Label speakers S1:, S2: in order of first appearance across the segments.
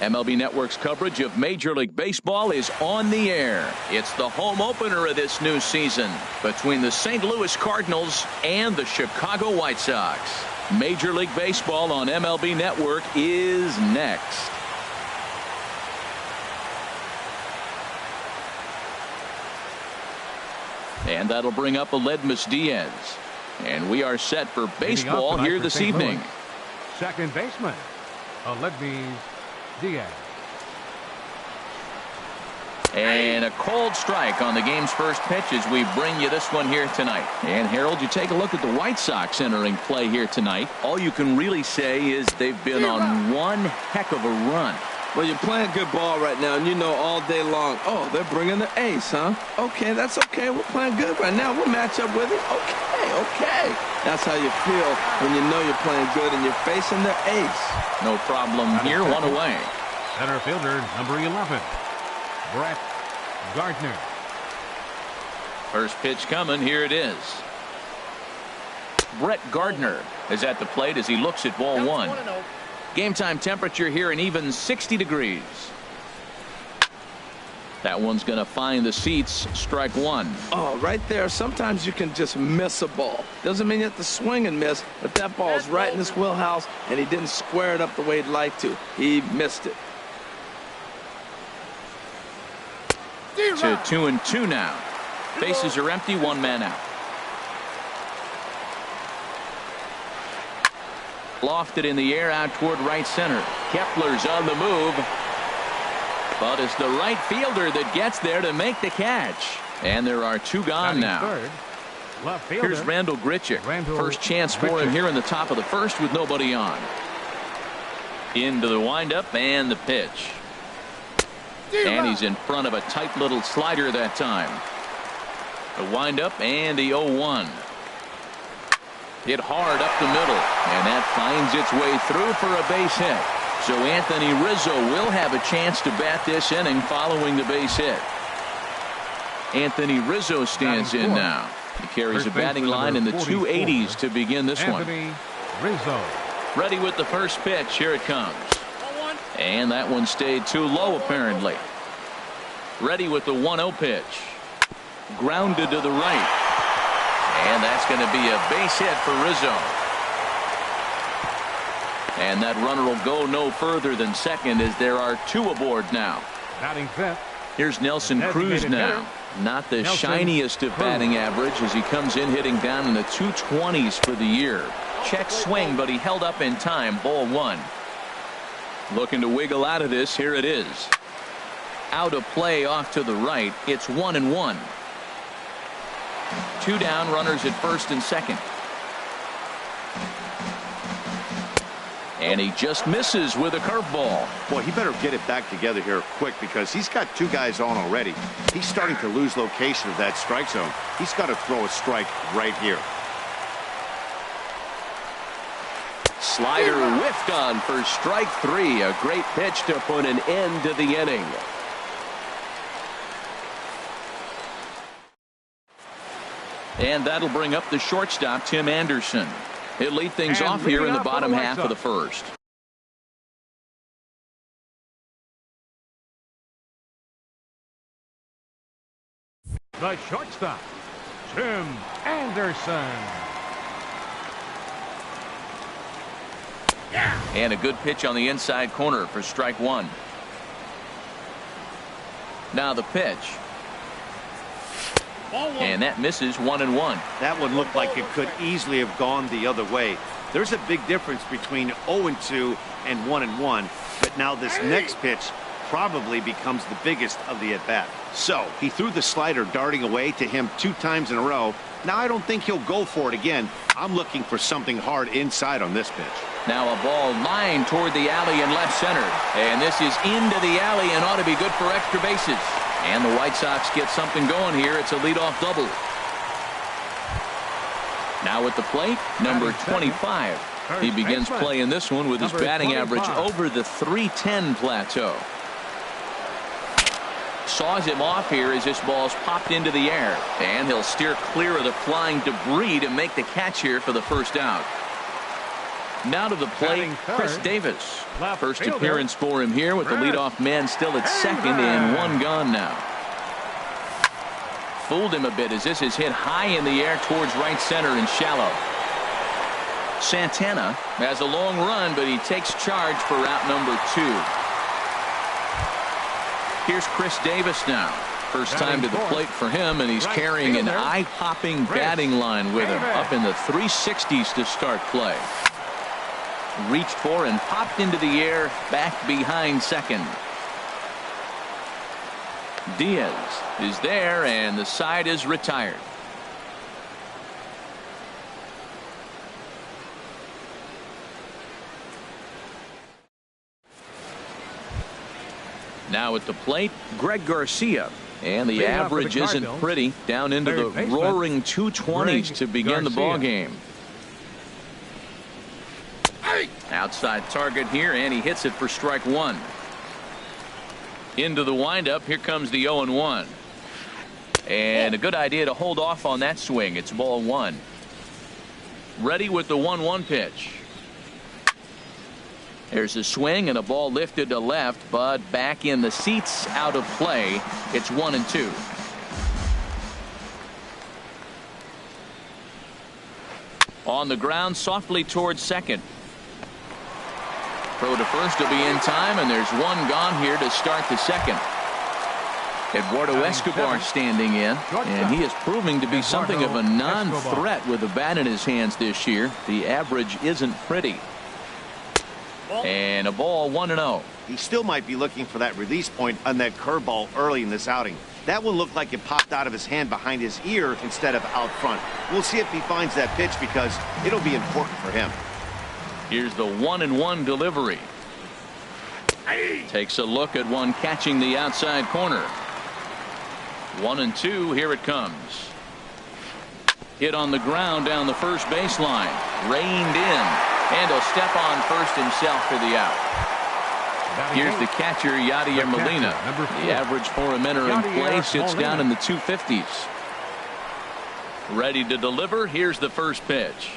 S1: MLB Network's coverage of Major League Baseball is on the air. It's the home opener of this new season between the St. Louis Cardinals and the Chicago White Sox. Major League Baseball on MLB Network is next. And that'll bring up Aledmys Diaz. And we are set for baseball here this evening.
S2: Second baseman, Aledmys Diaz.
S1: And a cold strike on the game's first pitch as we bring you this one here tonight. And Harold, you take a look at the White Sox entering play here tonight. All you can really say is they've been on one heck of a run.
S3: Well, you're playing good ball right now, and you know all day long, oh, they're bringing the ace, huh? Okay, that's okay. We're playing good right now. We'll match up with it. Okay. That's how you feel when you know you're playing good and you're facing the ace.
S1: No problem here. One away.
S2: Center fielder, number 11, Brett Gardner.
S1: First pitch coming. Here it is. Brett Gardner is at the plate as he looks at ball one. Game time temperature here an even 60 degrees. That one's going to find the seats. Strike one.
S3: Oh, right there. Sometimes you can just miss a ball. Doesn't mean you have to swing and miss, but that ball's right in his wheelhouse, and he didn't square it up the way he'd like to. He missed it.
S1: To 2-2 now. Bases are empty. One man out. Lofted in the air out toward right center. Kepler's on the move. But it's the right fielder that gets there to make the catch. And there are two gone now. Here's Randal Grichuk. First chance for him here in the top of the first with nobody on. Into the windup and the pitch. And he's in front of a tight little slider that time. The windup and the 0-1. Hit hard up the middle, and that finds its way through for a base hit. So Anthony Rizzo will have a chance to bat this inning following the base hit. Anthony Rizzo stands in now. He carries a batting line in the 280s to begin this one.
S2: Rizzo.
S1: Ready with the first pitch. Here it comes. And that one stayed too low apparently. Ready with the 1-0 pitch. Grounded to the right. And that's going to be a base hit for Rizzo. And that runner will go no further than second as there are two aboard now.
S2: Batting fifth.
S1: Here's Nelson Cruz now. Not the shiniest of batting average as he comes in hitting down in the 220s for the year. Check swing, but he held up in time. Ball one. Looking to wiggle out of this. Here it is. Out of play off to the right. It's 1-1. Two down, runners at first and second. And he just misses with a curveball.
S4: Boy, he better get it back together here quick because he's got two guys on already. He's starting to lose location of that strike zone. He's got to throw a strike right here.
S5: Slider whiffed on for strike three. A great pitch to put an end to the inning.
S1: And that'll bring up the shortstop, Tim Anderson. He'll lead things off here in the bottom half of the first.
S2: The shortstop, Tim Anderson.
S1: And a good pitch on the inside corner for strike one. Now the pitch. And that misses 1-1.
S4: That one looked like it could easily have gone the other way. There's a big difference between 0-2 and 1-1. But now this next pitch probably becomes the biggest of the at-bat. So he threw the slider darting away to him 2 times in a row. Now I don't think he'll go for it again. I'm looking for something hard inside on this pitch.
S1: Now a ball lined toward the alley in left center. And this is into the alley and ought to be good for extra bases. And the White Sox get something going here. It's a leadoff double. Now at the plate, number 25. He begins playing this one with his batting average over the .310 plateau. Saws him off here as this ball's popped into the air. And he'll steer clear of the flying debris to make the catch here for the first out. Now to the plate, Chris Davis. First appearance for him here with the leadoff man still at second and one gone now. Fooled him a bit as this is hit high in the air towards right center and shallow. Santana has a long run, but he takes charge for route number 2. Here's Chris Davis now. First time to the plate for him, and he's carrying an eye-popping batting line with him, up in the 360s to start play. Reached for and popped into the air, back behind second. Diaz is there, and the side is retired. Now at the plate, Greg Garcia. And the average isn't pretty, down into the roaring 220s to begin the ball game. Outside target here, and he hits it for strike 1. Into the windup, here comes the 0-1. And a good idea to hold off on that swing. It's ball 1. Ready with the 1-1 pitch. There's a swing and a ball lifted to left, but back in the seats, out of play. It's 1-2. On the ground, softly towards second. Throw to first will be in time, and there's one gone here to start the second. Eduardo Escobar standing in, and he is proving to be something of a non-threat with the bat in his hands this year. The average isn't pretty. And a ball, 1-0.
S4: He still might be looking for that release point on that curveball early in this outing. That one looked like it popped out of his hand behind his ear instead of out front. We'll see if he finds that pitch because it'll be important for him.
S1: Here's the 1-1 delivery. Takes a look at one catching the outside corner. 1-2. Here it comes. Hit on the ground down the first baseline. Reined in. And he'll step on first himself for the out. Here's the catcher, Yadier Molina. The average for a minute in play sits down in the 250s. Ready to deliver. Here's the first pitch.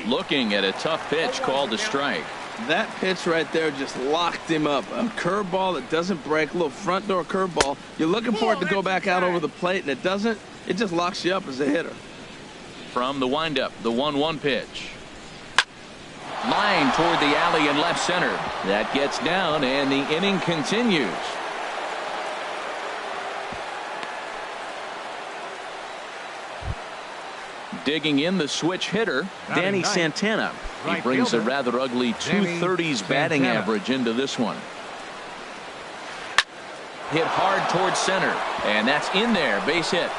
S1: Looking at a tough pitch called a strike.
S3: That pitch right there just locked him up. A curveball that doesn't break, a little front door curveball. You're looking for it to go back out over the plate, and it doesn't. It just locks you up as a hitter.
S1: From the windup, the 1-1 pitch. Line toward the alley in left center. That gets down, and the inning continues. Digging in the switch hitter, Danny Santana. He brings a rather ugly 230s batting average into this one. Hit hard towards center, and that's in there. Base hit.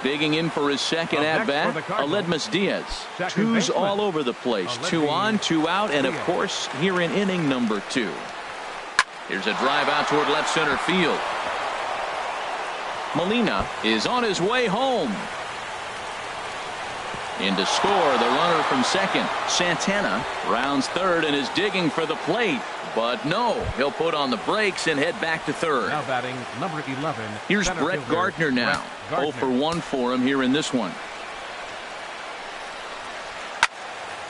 S1: Digging in for his second at-bat, Aledmys Diaz. Twos all over the place. 2 on, 2 out, and of course, here in inning number 2. Here's a drive out toward left center field. Molina is on his way home. In to score, the runner from second. Santana rounds third and is digging for the plate. But no, he'll put on the brakes and head back to third.
S2: Now batting number 11.
S1: Here's Brett Gardner now. 0 for 1 for him here in this one.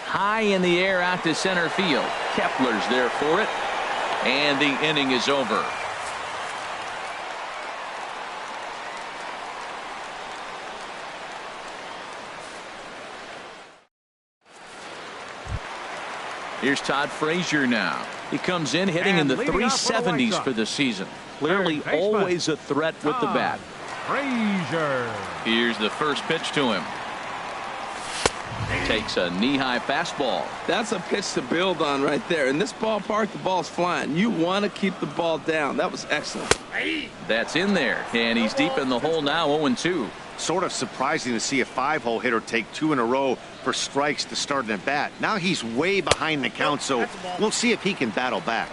S1: High in the air out to center field. Kepler's there for it. And the inning is over. Here's Todd Frazier now. He comes in hitting in the 370s for the season. Clearly always a threat with the bat.
S2: Frazier.
S1: Here's the first pitch to him. Takes a knee-high fastball.
S3: That's a pitch to build on right there. In this ballpark, the ball's flying. You want to keep the ball down. That was excellent.
S1: That's in there, and he's deep in the hole now, 0-2.
S4: Sort of surprising to see a 5-hole hitter take 2 in a row for strikes to start an at-bat. Now he's way behind the count, so we'll see if he can battle back.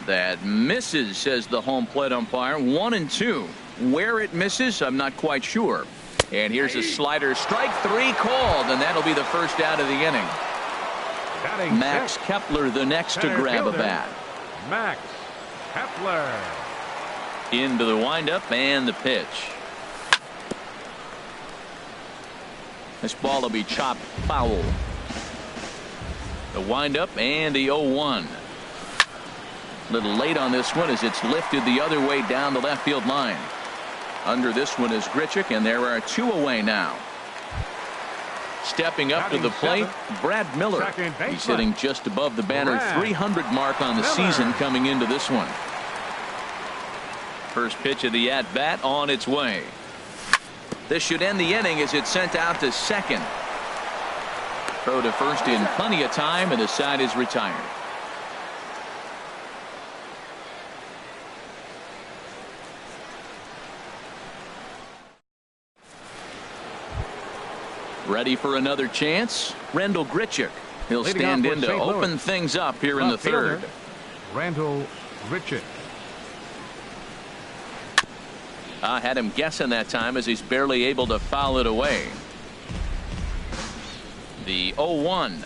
S1: That misses, says the home plate umpire. 1-2. Where it misses, I'm not quite sure. And here's a slider. Strike 3 called, and that'll be the first out of the inning. Max Kepler the next to grab a bat.
S2: Max Kepler.
S1: Into the windup and the pitch. This ball will be chopped foul. The windup and the 0-1. A little late on this one as it's lifted the other way down the left field line. Under this one is Grichuk, and there are 2 away now. Stepping up to the plate, Brad Miller. He's hitting just above the banner 300 mark on the season coming into this one. First pitch of the at-bat on its way. This should end the inning as it's sent out to second. Throw to first in plenty of time, and the side is retired. Ready for another chance? Randall Grichuk. He'll stand in to open things up here in the third.
S2: Randall Grichuk.
S1: I had him guessing that time as he's barely able to foul it away. The 0-1.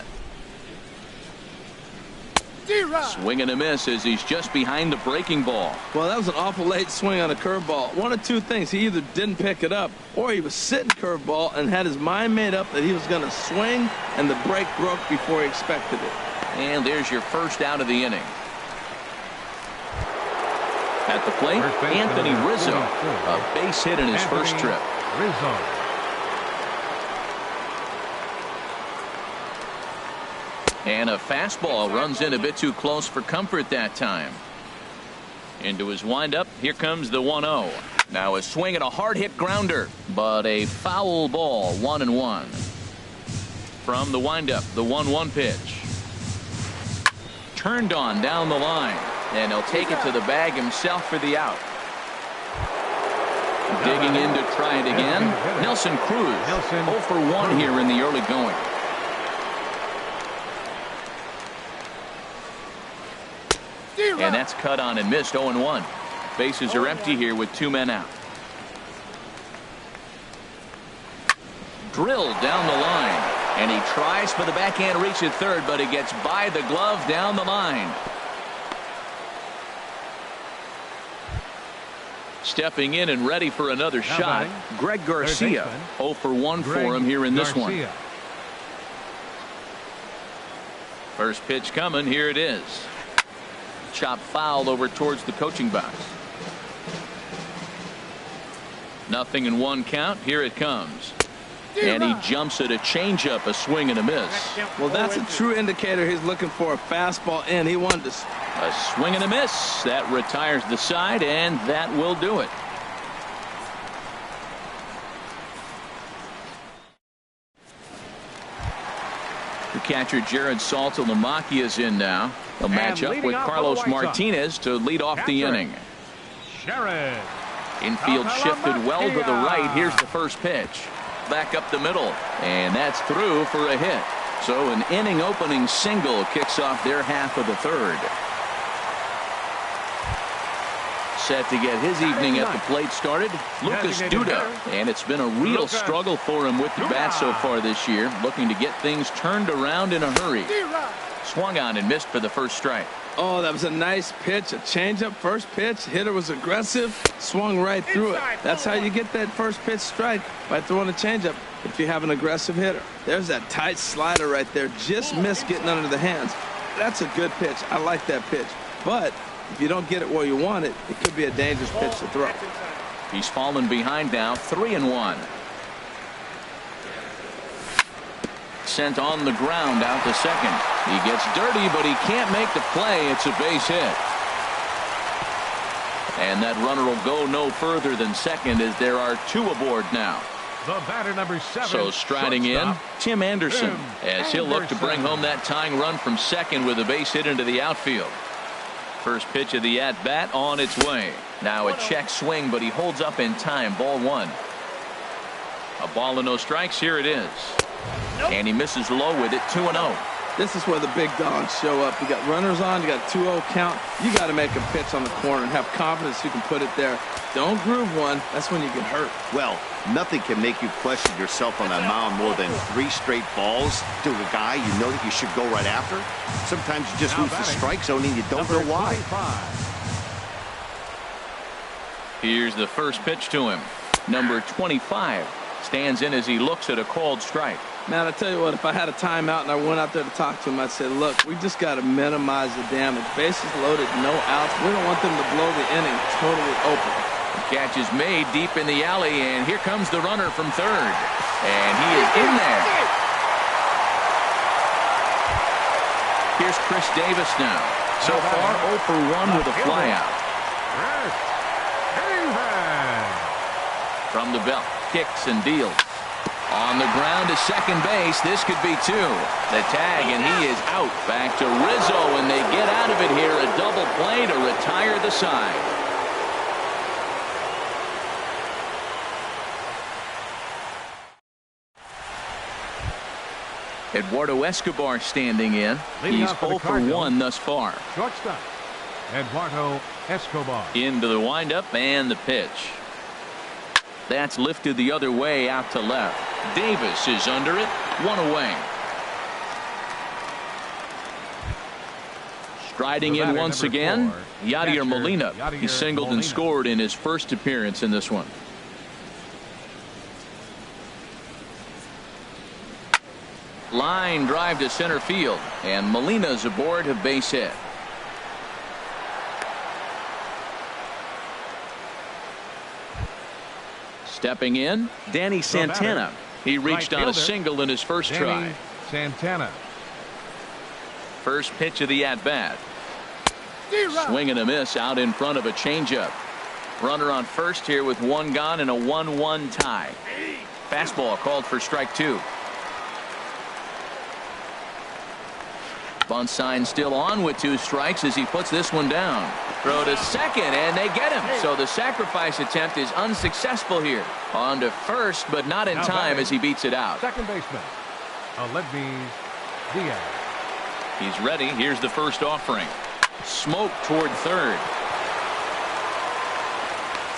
S1: Swing and a miss as he's just behind the breaking ball.
S3: Well, that was an awful late swing on a curveball. One of two things. He either didn't pick it up or he was sitting curveball and had his mind made up that he was going to swing, and the break broke before he expected it.
S1: And there's your first out of the inning. At the plate, Anthony Rizzo. A base hit in his first trip.
S2: Rizzo.
S1: And a fastball runs in a bit too close for comfort that time. Into his windup. Here comes the 1-0. Now a swing and a hard hit grounder, but a foul ball. 1-1. From the windup, the 1-1 pitch. Turned on down the line, and he'll take it to the bag himself for the out. Digging in to try it again. Nelson Cruz. 0 for 1 here in the early going. And that's cut on and missed. 0-1. Bases are empty here with 2 men out. Drilled down the line, and he tries for the backhand reach at third, but he gets by the glove down the line. Stepping in and ready for another shot, Greg Garcia. 0 for 1 for him here in this one. First pitch coming. Here it is. Chop foul over towards the coaching box. 0-1 count. Here it comes. And he jumps at a changeup, a swing and a miss.
S3: Well, that's a true indicator he's looking for a fastball in. He wanted to.
S1: A swing and a miss. That retires the side, and that will do it. The catcher Jared Saltalamacchia is in now. He'll match up with Carlos Martinez to lead off the inning.
S2: Jared.
S1: Infield shifted well to the right. Here's the first pitch. Back up the middle, and that's through for a hit. So an inning opening single kicks off their half of the third. Set to get his evening at the plate started, Lucas Duda. And it's been a real struggle for him with the bat so far this year, looking to get things turned around in a hurry. Swung on and missed for the first strike.
S3: Oh, that was a nice pitch, a changeup first pitch. Hitter was aggressive, swung right through it. That's how you get that first pitch strike, by throwing a changeup if you have an aggressive hitter. There's that tight slider right there, just missed getting under the hands. That's a good pitch. I like that pitch. But if you don't get it where you want it, it could be a dangerous pitch to throw.
S1: He's fallen behind now, 3-1. Sent on the ground out to second. He gets dirty, but he can't make the play. It's a base hit. And that runner will go no further than second as there are 2 aboard now.
S2: The batter number 7.
S1: So striding in, Tim Anderson, as he'll look to bring home that tying run from second with a base hit into the outfield. First pitch of the at-bat on its way. Now a check swing, but he holds up in time. Ball 1. A ball and no strikes. Here it is. And he misses low with it. 2-0.
S3: This is where the big dogs show up. You got runners on, you got 2-0 count. You got to make a pitch on the corner and have confidence you can put it there. Don't groove one. That's when you get hurt.
S4: Well, nothing can make you question yourself on that mound more than 3 straight balls to a guy you know that you should go right after. Sometimes you just lose the strike zone and you don't know why.
S2: 25.
S1: Here's the first pitch to him. Number 25. Stands in as he looks at a called strike.
S3: Man, I tell you what, if I had a timeout and I went out there to talk to him, I'd say, look, we just got to minimize the damage. Bases loaded, no outs. We don't want them to blow the inning totally open.
S1: The catch is made deep in the alley, and here comes the runner from third. And he is in there. Here's Chris Davis now. So far, 0 for 1 with a flyout. From the belt, kicks and deals. On the ground to second base. This could be 2. The tag, and he is out. Back to Rizzo, and they get out of it here. A double play to retire the side. Eduardo Escobar standing in. He's 0 for 1 thus far.
S2: Shortstop, Eduardo Escobar.
S1: Into the windup and the pitch. That's lifted the other way out to left. Davis is under it. 1 away. Striding in once again, Yadier Molina. He singled and scored in his first appearance in this one. Line drive to center field, and Molina's aboard a base hit. Stepping in, Danny Santana. He reached on a single in his first try.
S2: Santana.
S1: First pitch of the at-bat. Swing and a miss out in front of a changeup. Runner on first here with 1 gone and a 1-1 tie. Fastball called for strike 2. Bunt sign still on with 2 strikes as he puts this one down. Throw to second, and they get him. So the sacrifice attempt is unsuccessful here. On to first, but not in time as he beats it out.
S2: Second baseman, Aledmys Diaz.
S1: He's ready. Here's the first offering. Smoke toward third.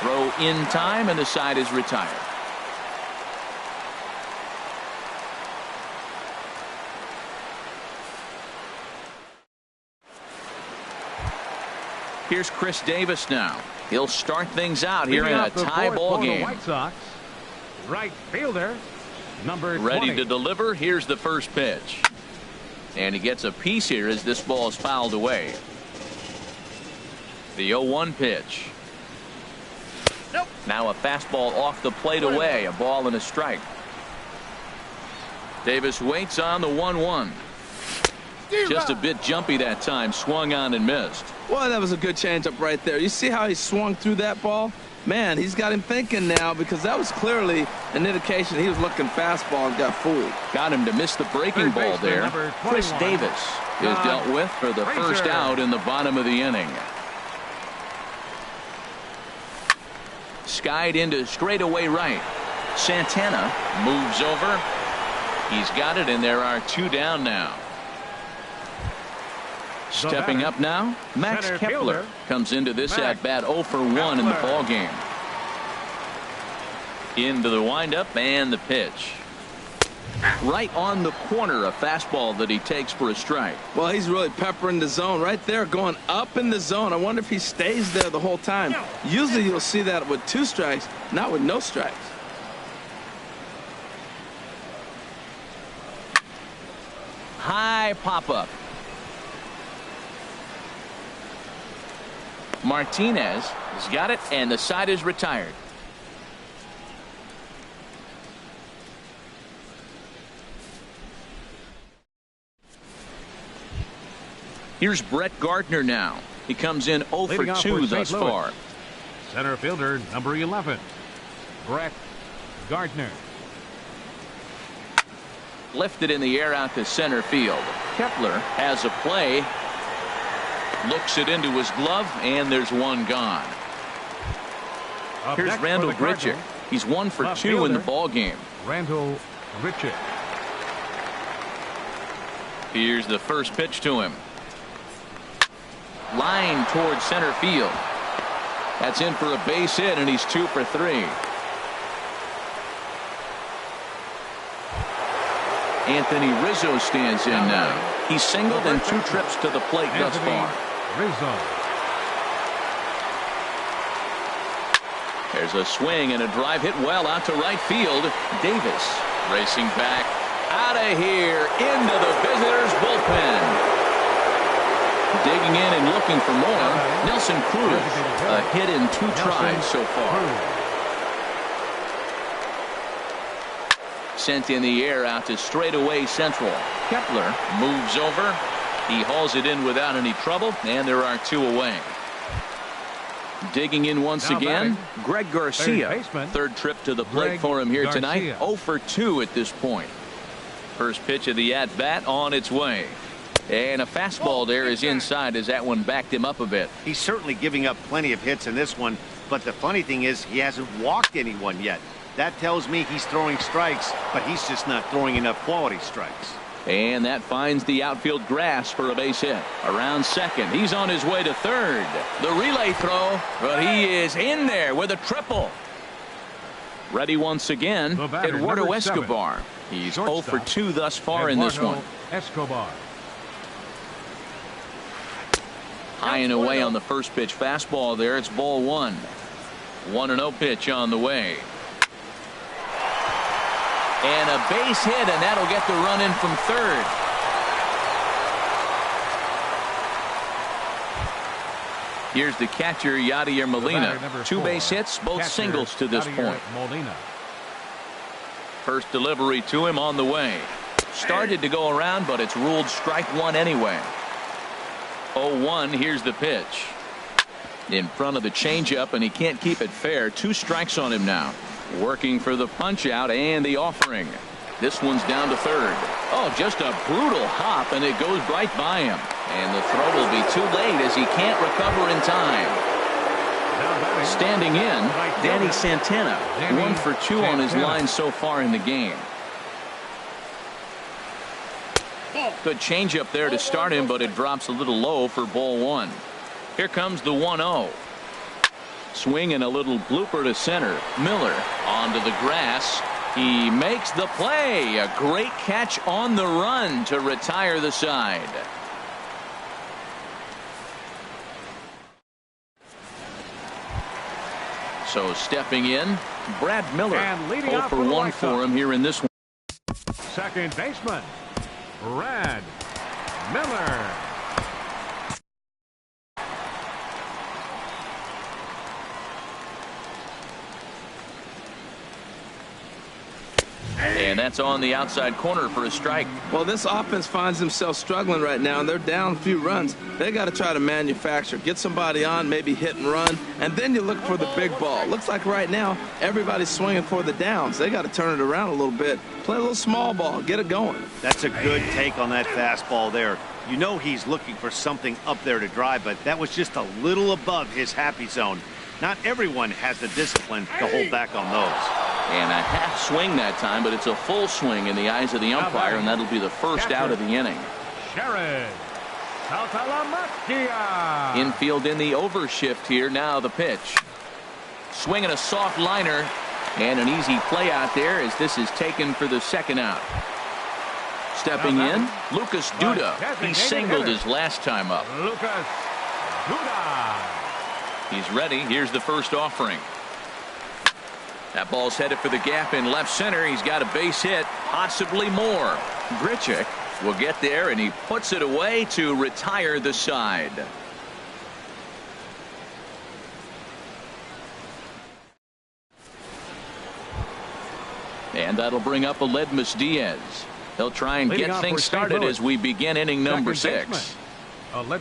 S1: Throw in time, and the side is retired. Here's Chris Davis now. He'll start things out here in a tie ball game.
S2: White Sox, right fielder, number 20.
S1: Ready to deliver. Here's the first pitch. And he gets a piece here as this ball is fouled away. The 0-1 pitch.
S2: Nope.
S1: Now a fastball off the plate away. A ball and a strike. Davis waits on the 1-1. Just a bit jumpy that time. Swung on and missed.
S3: Well, that was a good changeup right there. You see how he swung through that ball? Man, he's got him thinking now, because that was clearly an indication he was looking fastball and got fooled.
S1: Got him to miss the breaking ball there. Chris Davis is dealt with for the first out in the bottom of the inning. Skied into straightaway right. Santana moves over. He's got it, and there are 2 down now. Stepping up now, Max Kepler comes into this at-bat 0 for 1 in the ball game. Into the windup and the pitch. Right on the corner, a fastball that he takes for a strike.
S3: Well, he's really peppering the zone right there, going up in the zone. I wonder if he stays there the whole time. Usually you'll see that with 2 strikes, not with no strikes.
S1: High pop-up. Martinez has got it, and the side is retired. Here's Brett Gardner now. He comes in 0 for 2 thus far.
S2: Center fielder, number 11, Brett Gardner.
S1: Lifted in the air out to center field. Kepler has a play. Looks it into his glove, and there's 1 gone. Here's Randall Grichuk. He's 1 for 2 in the ball game.
S2: Randall Grichuk.
S1: Here's the first pitch to him. Line towards center field. That's in for a base hit, and he's 2 for 3. Anthony Rizzo stands in now. He's singled in 2 trips to the plate thus far.
S2: Rizzo.
S1: There's a swing and a drive hit well out to right field. Davis racing back out of here into the visitors bullpen. Digging in and looking for more. Nelson Cruz, a hit in 2 tries so far. Sent in the air out to straightaway central. Kepler moves over. He hauls it in without any trouble, and there are 2 away. Digging in once again, Greg Garcia. Third trip to the plate for him here tonight. 0 for 2 at this point. First pitch of the at-bat on its way. And a fastball there is inside as that one backed him up a bit.
S4: He's certainly giving up plenty of hits in this one, but the funny thing is he hasn't walked anyone yet. That tells me he's throwing strikes, but he's just not throwing enough quality strikes.
S1: And that finds the outfield grass for a base hit. Around second. He's on his way to third. The relay throw, but he is in there with a triple. Ready once again, Eduardo Escobar. He's 0 for 2 thus far in this one.
S2: Escobar.
S1: High and away on the first pitch fastball there. It's ball 1. 1-0 pitch on the way. And a base hit, and that'll get the run in from third. Here's the catcher, Yadier Molina. 2 base hits, both singles to this point. First delivery to him on the way. Started to go around, but it's ruled strike 1 anyway. 0-1, here's the pitch. In front of the changeup, and he can't keep it fair. 2 strikes on him now. Working for the punch out and the offering. This one's down to third. Oh, just a brutal hop, and it goes right by him. And the throw will be too late as he can't recover in time. Standing in, Danny Santana. 1 for 2 on his line so far in the game. Good changeup there to start him, but it drops a little low for ball 1. Here comes the 1-0. Swing and a little blooper to center. Miller onto the grass. He makes the play. A great catch on the run to retire the side. So stepping in, Brad Miller. 0 for 1 for him here in this one.
S2: Second baseman, Brad Miller.
S1: And that's on the outside corner for a strike.
S3: Well, this offense finds themselves struggling right now, and they're down a few runs. They got to try to manufacture, get somebody on, maybe hit and run, and then you look for the big ball. Looks like right now everybody's swinging for the downs. They got to turn it around a little bit, play a little small ball, get it going.
S4: That's a good take on that fastball there. You know he's looking for something up there to drive, but that was just a little above his happy zone. Not everyone has the discipline to hold back on those.
S1: And a half swing that time, but it's a full swing in the eyes of the umpire, and that'll be the first out of the inning.
S2: Sherrod Saltalamacchia.
S1: Infield in the overshift here. Now the pitch. Swinging a soft liner, and an easy play out there as this is taken for the second out. Stepping in, Lucas Duda. He singled his last time up.
S2: Lucas Duda.
S1: He's ready. Here's the first offering. That ball's headed for the gap in left center. He's got a base hit, possibly more. Grichuk will get there, and he puts it away to retire the side. And that'll bring up Aledmys Diaz. He'll try and get things started as we begin inning number 6.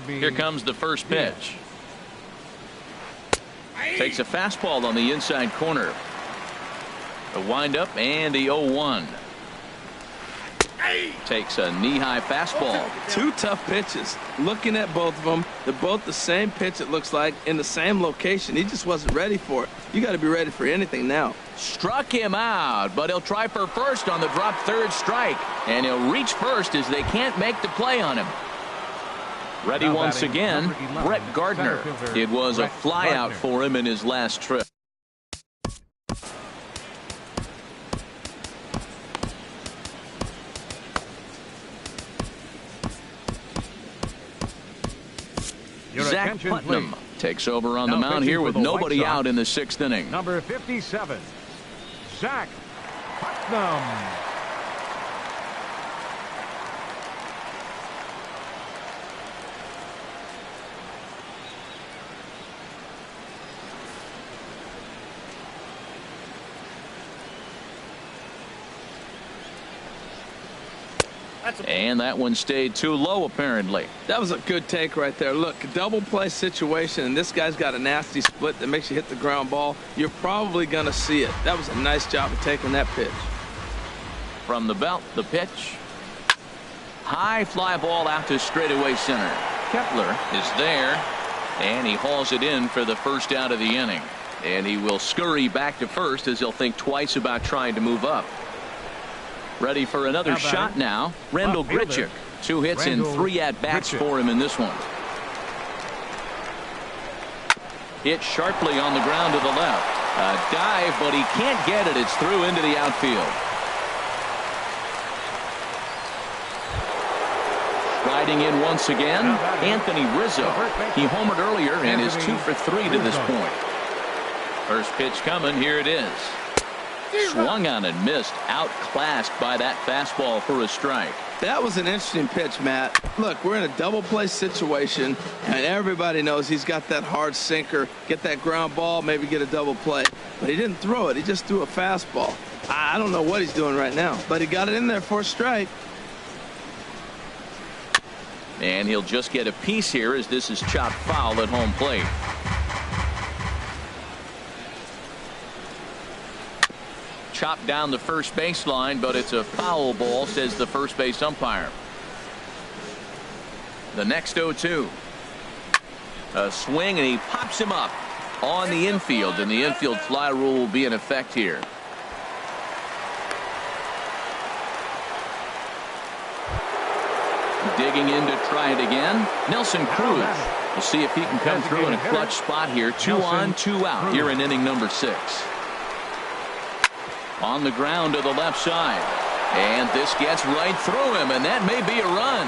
S1: Here comes the first pitch. Takes a fastball on the inside corner. The windup and the 0-1. Takes a knee-high fastball.
S3: 2 tough pitches. Looking at both of them, they're both the same pitch, it looks like, in the same location. He just wasn't ready for it. You got to be ready for anything now.
S1: Struck him out, but he'll try for first on the drop third strike. And he'll reach first as they can't make the play on him. Ready once again, Brett Gardner. It was a flyout for him in his last trip. Zach Putnam takes over on the
S2: Now
S1: mound
S2: pitching
S1: here
S2: for
S1: with
S2: the White
S1: nobody
S2: Sox,
S1: out in the 6th inning.
S2: Number 57, Zach Putnam.
S1: And that one stayed too low, apparently.
S3: That was a good take right there. Look, double play situation, and this guy's got a nasty split that makes you hit the ground ball. You're probably going to see it. That was a nice job of taking that pitch.
S1: From the belt, the pitch. High fly ball out to straightaway center. Kepler is there, and he hauls it in for the first out of the inning.
S5: And he will scurry back to first as he'll think twice about trying to move up.
S1: Ready for another shot now. Randall Grichuk. 2 hits and 3 at-bats for him in this one. Hit sharply on the ground to the left. A dive, but he can't get it. It's through into the outfield. Riding in once again, Anthony Rizzo. He homered earlier and is 2 for 3 to this point. First pitch coming. Here it is. Swung on and missed. Outclassed by that fastball for a strike.
S3: That was an interesting pitch, Matt. Look, we're in a double play situation, and everybody knows he's got that hard sinker. Get that ground ball, maybe get a double play. But he didn't throw it. He just threw a fastball. I don't know what he's doing right now, but he got it in there for a strike.
S1: And he'll just get a piece here as this is chopped foul at home plate. Chopped down the first baseline, but it's a foul ball, says the first base umpire. The next 0-2. A swing, and he pops him up on the infield, and the infield fly rule will be in effect here. Digging in to try it again. Nelson Cruz. We'll see if he can come through in a clutch spot here. 2 on, 2 out here in inning number 6. On the ground to the left side. And this gets right through him, and that may be a run.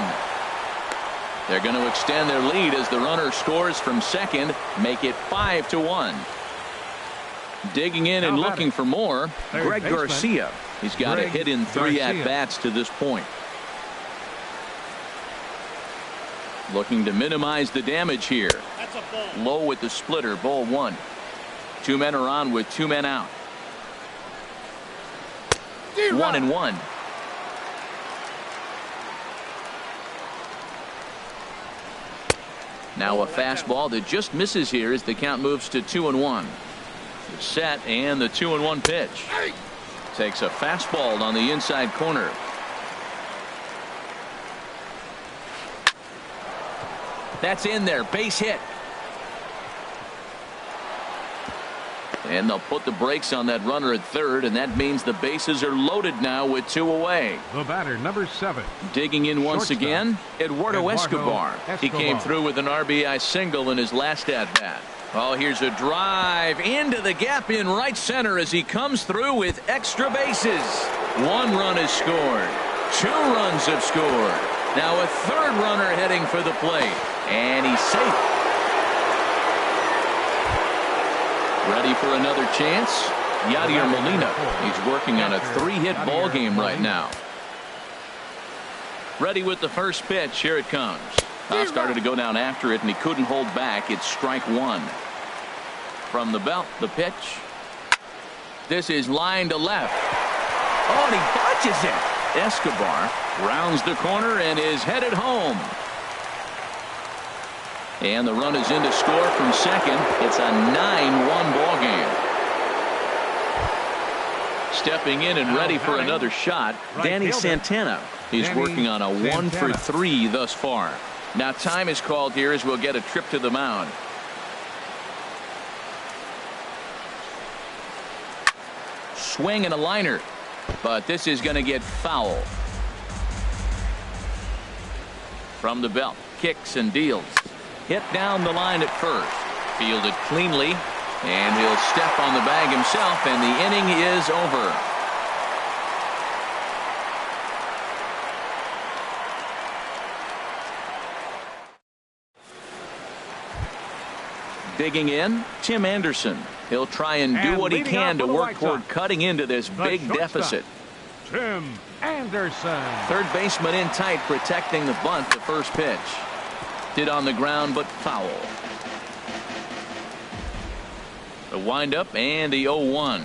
S1: They're going to extend their lead as the runner scores from second, make it 5-1. Digging in and looking for more, Greg Garcia. He's got a hit in 3 at-bats to this point. Looking to minimize the damage here. Low with the splitter, ball 1. 2 men are on with 2 men out. 1-1. Now a fastball that just misses here as the count moves to 2-1. The set and the 2-1 pitch. Takes a fastball on the inside corner. That's in there. Base hit. And they'll put the brakes on that runner at third, and that means the bases are loaded now with 2 away.
S2: The batter, number 7.
S1: Digging in once again, Eduardo Escobar. He came through with an RBI single in his last at-bat. Oh, here's a drive into the gap in right center as he comes through with extra bases. 1 run is scored. 2 runs have scored. Now a 3rd runner heading for the plate, and he's safe. Ready for another chance? Yadier Molina. He's working on a 3-hit ball game right now. Ready with the first pitch. Here it comes. Started to go down after it, and he couldn't hold back. It's strike 1. From the belt, the pitch. This is line to left. Oh, and he botches it. Escobar rounds the corner and is headed home. And the run is in to score from second. It's a 9-1 ball game. Stepping in and ready for another shot, Danny Santana. He's working on a 1 for 3 thus far. Now time is called here as we'll get a trip to the mound. Swing and a liner, but this is going to get foul. From the belt, kicks and deals. Hit down the line at first. Fielded cleanly, and he'll step on the bag himself, and the inning is over. Digging in, Tim Anderson. He'll try and do what he can to work toward cutting into this big deficit.
S2: Tim Anderson.
S1: Third baseman in tight, protecting the bunt. The first pitch. Hit on the ground, but foul. The windup and the 0-1.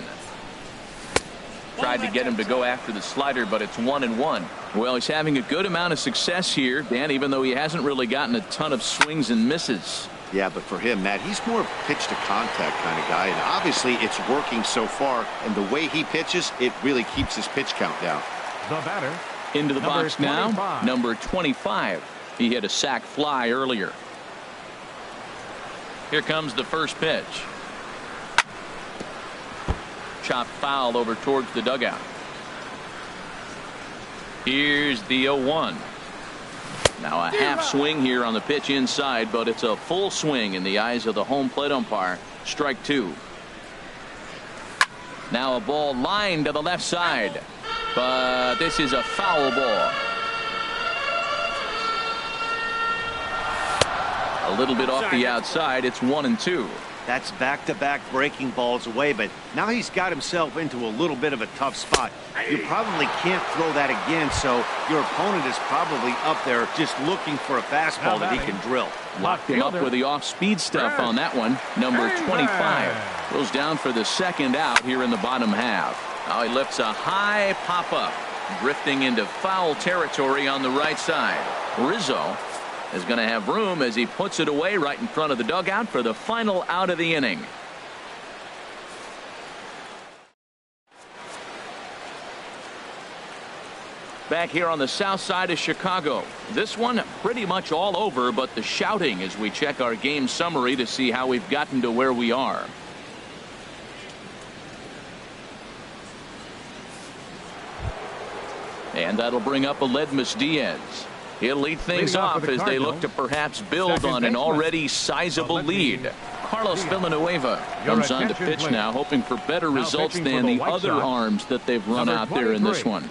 S1: Tried to get him to go after the slider, but it's 1-1. Well, he's having a good amount of success here, Dan, even though he hasn't really gotten a ton of swings and misses.
S4: Yeah, but for him, Matt, he's more pitch to contact kind of guy, and obviously it's working so far, and the way he pitches, it really keeps his pitch count down.
S2: The batter.
S1: Into the box now, number 25. He hit a sac fly earlier. Here comes the first pitch. Chopped foul over towards the dugout. Here's the 0-1. Now a half swing here on the pitch inside, but it's a full swing in the eyes of the home plate umpire. Strike two. Now a ball lined to the left side, but this is a foul ball. A little bit off the outside. It's 1-2.
S4: That's back-to-back breaking balls away, but now he's got himself into a little bit of a tough spot. You probably can't throw that again, so your opponent is probably up there just looking for a fastball that he can drill.
S1: Locked him up with the off-speed stuff on that one. Number 25 goes down for the second out here in the bottom half. Now he lifts a high pop-up, drifting into foul territory on the right side. Rizzo is going to have room as he puts it away right in front of the dugout for the final out of the inning. Back here on the south side of Chicago. This one pretty much all over, but the shouting as we check our game summary to see how we've gotten to where we are. And that'll bring up Aledmys Diaz. He'll lead things off as they look to perhaps build on an already sizable lead. Carlos Villanueva comes on to pitch now, hoping for better results than the other arms that they've run out there in this one.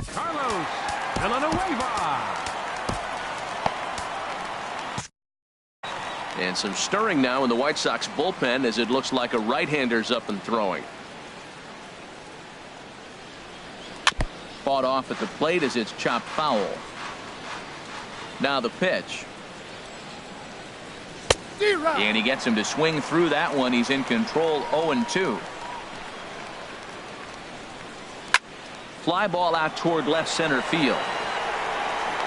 S2: Carlos Villanueva.
S1: And some stirring now in the White Sox bullpen as it looks like a right-hander's up and throwing. Fought off at the plate as it's chopped foul. Now the pitch. And he gets him to swing through that one. He's in control. 0-2. Fly ball out toward left center field.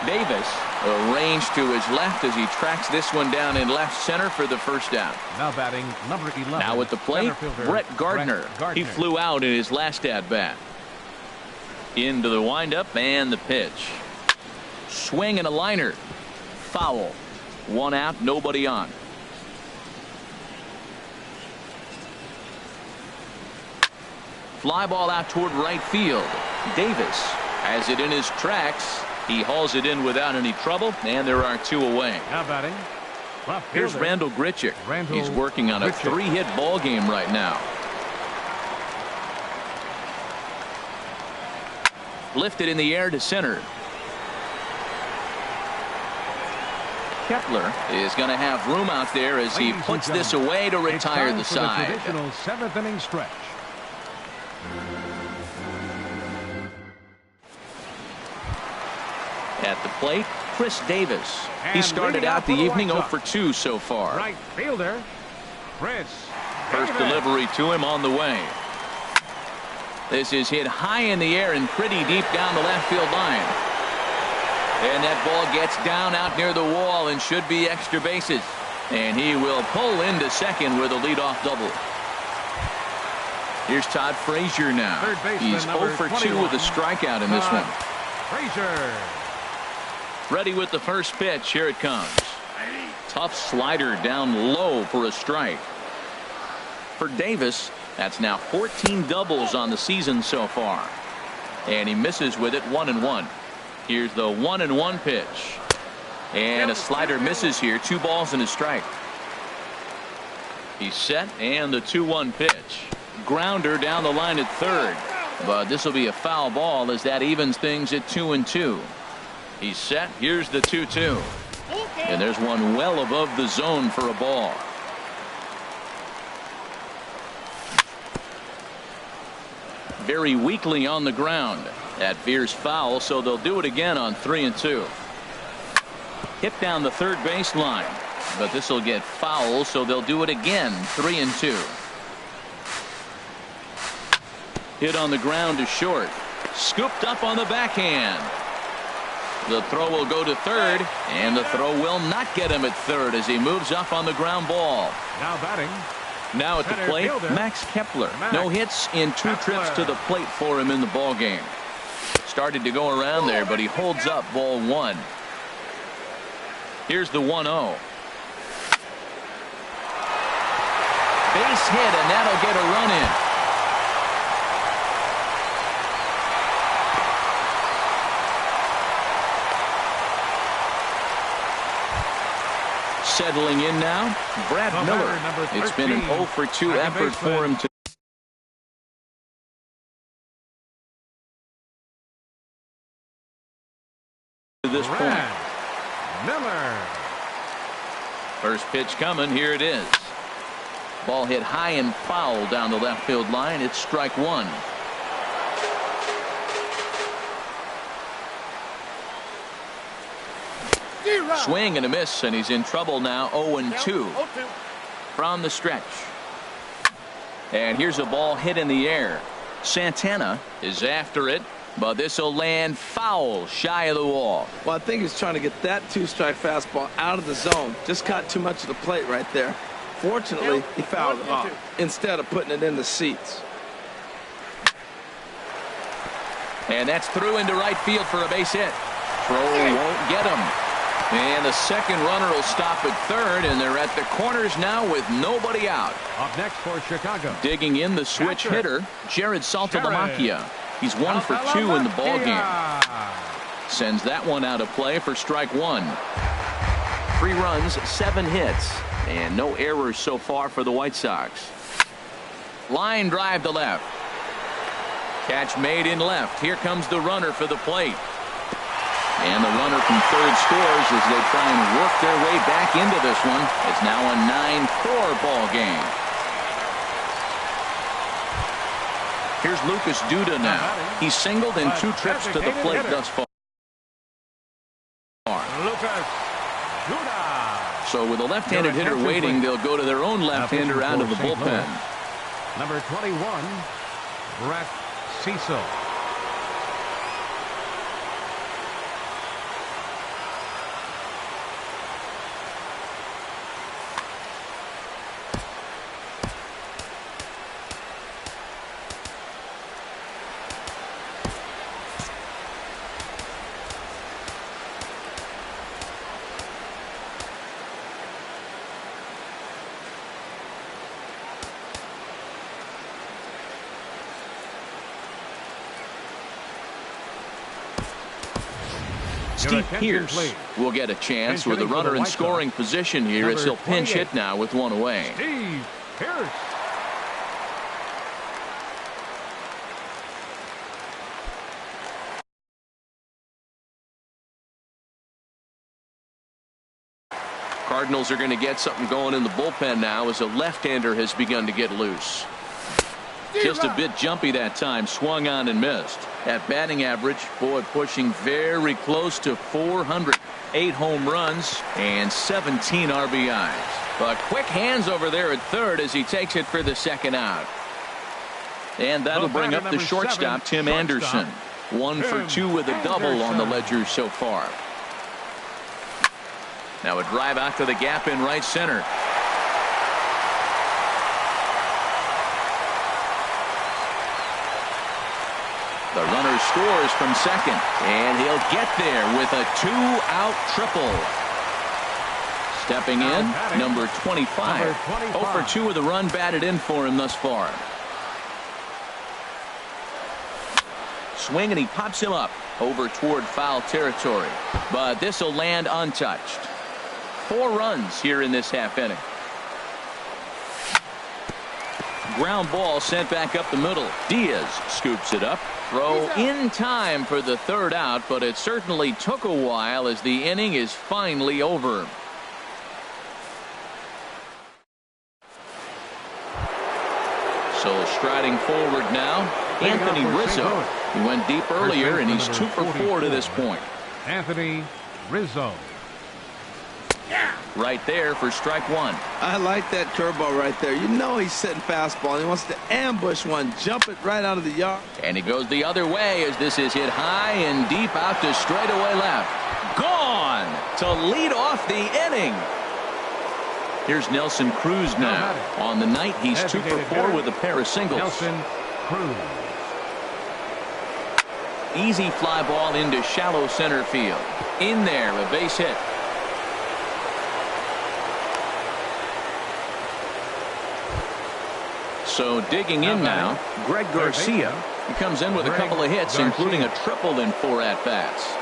S1: Davis arranged to his left as he tracks this one down in left center for the first out.
S2: Now batting number 11.
S1: Now at the plate, Brett Gardner. He flew out in his last at bat. Into the windup and the pitch. Swing and a liner. Foul. One out, nobody on. Fly ball out toward right field. Davis has it in his tracks. He hauls it in without any trouble, and there are two away.
S2: Now batting.
S1: Here's Randal Grichuk. He's working on a three-hit ball game right now. Lifted in the air to center. Kepler is going to have room out there as he puts this away to retire the side.
S2: The traditional seventh inning stretch.
S1: At the plate, Chris Davis. He started out the evening 0 for 2 so far.
S2: Right fielder, Chris.
S1: First delivery to him on the way. This is hit high in the air and pretty deep down the left field line. And that ball gets down out near the wall and should be extra bases. And he will pull into second with a leadoff double. Here's Todd Frazier now. He's 0 for 2 with a strikeout in this one.
S2: Frazier.
S1: Ready with the first pitch. Here it comes. Tough slider down low for a strike. For Davis, that's now 14 doubles on the season so far. And he misses with it. 1-1. Here's the 1-1 pitch. And a slider misses here. 2 balls and a strike. He's set, and the 2-1 pitch. Grounder down the line at third. But this will be a foul ball as that evens things at 2-2. He's set. Here's the 2-2. And there's one well above the zone for a ball. Very weakly on the ground. That veers foul, so they'll do it again on 3-2. Hit down the third baseline, but this will get foul, so they'll do it again. 3-2. Hit on the ground to short. Scooped up on the backhand. The throw will go to third, and the throw will not get him at third as he moves up on the ground ball.
S2: Now batting.
S1: Now at the plate, Max Kepler. No hits in 2 trips to the plate for him in the ball game. Started to go around there, but he holds up ball 1. Here's the 1-0. Base hit, and that'll get a run in. Settling in now, Brad Miller. It's been an 0-for-2 effort for him to this point.
S2: Miller.
S1: First pitch coming. Here it is. Ball hit high and foul down the left field line. It's strike 1. Swing and a miss, and he's in trouble now. 0-2 from the stretch. And here's a ball hit in the air. Santana is after it, but this will land foul shy of the wall.
S3: Well, I think he's trying to get that 2-strike fastball out of the zone. Just caught too much of the plate right there. Fortunately, he fouled it off instead of putting it in the seats.
S1: And that's through into right field for a base hit. Throw won't get him. And the second runner will stop at third, and they're at the corners now with nobody out.
S2: Up next for Chicago.
S1: Digging in the switch hitter, Jared Saltalamacchia. He's 1 for 2 in the ball game. Sends that one out of play for strike 1. 3 runs, 7 hits, and no errors so far for the White Sox. Line drive to left. Catch made in left. Here comes the runner for the plate. And the runner from third scores as they try and work their way back into this one. It's now a 9-4 ball game. Here's Lucas Duda now. He's singled in 2 trips to the plate thus far.
S2: Lucas Duda.
S1: So with a left-handed hitter waiting, they'll go to their own left-hander out of the bullpen.
S2: Number 21, Brett Cecil.
S1: Steve Pearce will get a chance with a runner in scoring position here as he'll pinch hit now with 1 away.
S2: Steve Pearce.
S1: Cardinals are going to get something going in the bullpen now as a left-hander has begun to get loose. Just a bit jumpy that time. Swung on and missed. That batting average, boy, pushing very close to 400. 8 home runs and 17 RBIs. But quick hands over there at third as he takes it for the second out. And that'll bring up the shortstop, Tim Anderson. 1 for 2 with a double on the ledger so far. Now a drive out to the gap in right center. The runner scores from second, and he'll get there with a 2-out triple. Stepping in, number 25. 0 for 2 with a run batted in for him thus far. Swing, and he pops him up over toward foul territory. But this will land untouched. 4 runs here in this half inning. Ground ball sent back up the middle. Diaz scoops it up. throw in time for the third out, but it certainly took a while as the inning is finally over. So striding forward now, Anthony Rizzo. He went deep earlier, and he's 2 for 4 to this point.
S2: Anthony Rizzo.
S1: Right there for strike one.
S3: I like that curveball right there. You know he's setting fastball. He wants to ambush one, jump it right out of the yard.
S1: And he goes the other way as this is hit high and deep out to straightaway left. Gone to lead off the inning. Here's Nelson Cruz now. On the night, he's 2 for 4 with a pair of singles.
S2: Nelson Cruz.
S1: Easy fly ball into shallow center field. In there, a base hit. So digging in now, Greg Garcia. He comes in with a couple of hits, including a triple in 4 at-bats.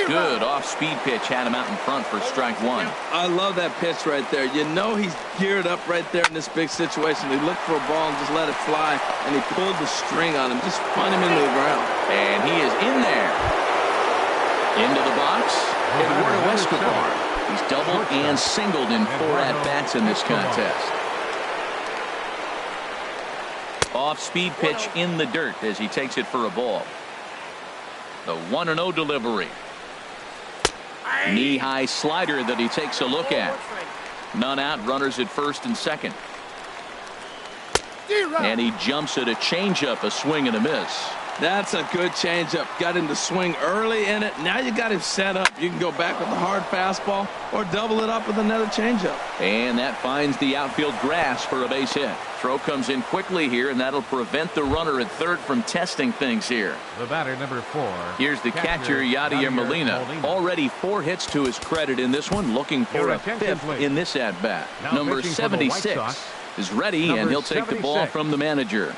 S1: Good off-speed pitch had him out in front for strike one.
S3: I love that pitch right there. You know he's geared up right there in this big situation. He looked for a ball and just let it fly, and he pulled the string on him, just spun him into the ground.
S1: And he is in there. Into the box, Eduardo Escobar. He's doubled and singled in 4 at-bats in this contest. Off-speed pitch in the dirt as he takes it for a ball. The 1-0 delivery. Knee-high slider that he takes a look at. None out, runners at first and second. And he jumps at a changeup, a swing and a miss.
S3: That's a good changeup. Got him to swing early in it. Now you got him set up. You can go back with a hard fastball or double it up with another changeup.
S1: And that finds the outfield grass for a base hit. Throw comes in quickly here, and that'll prevent the runner at third from testing things here.
S2: The batter, number 4.
S1: Here's the catcher, Yadier Molina. Already 4 hits to his credit in this one, looking for a 5th in this at-bat. Number 76 is ready, and he'll take the ball from the manager.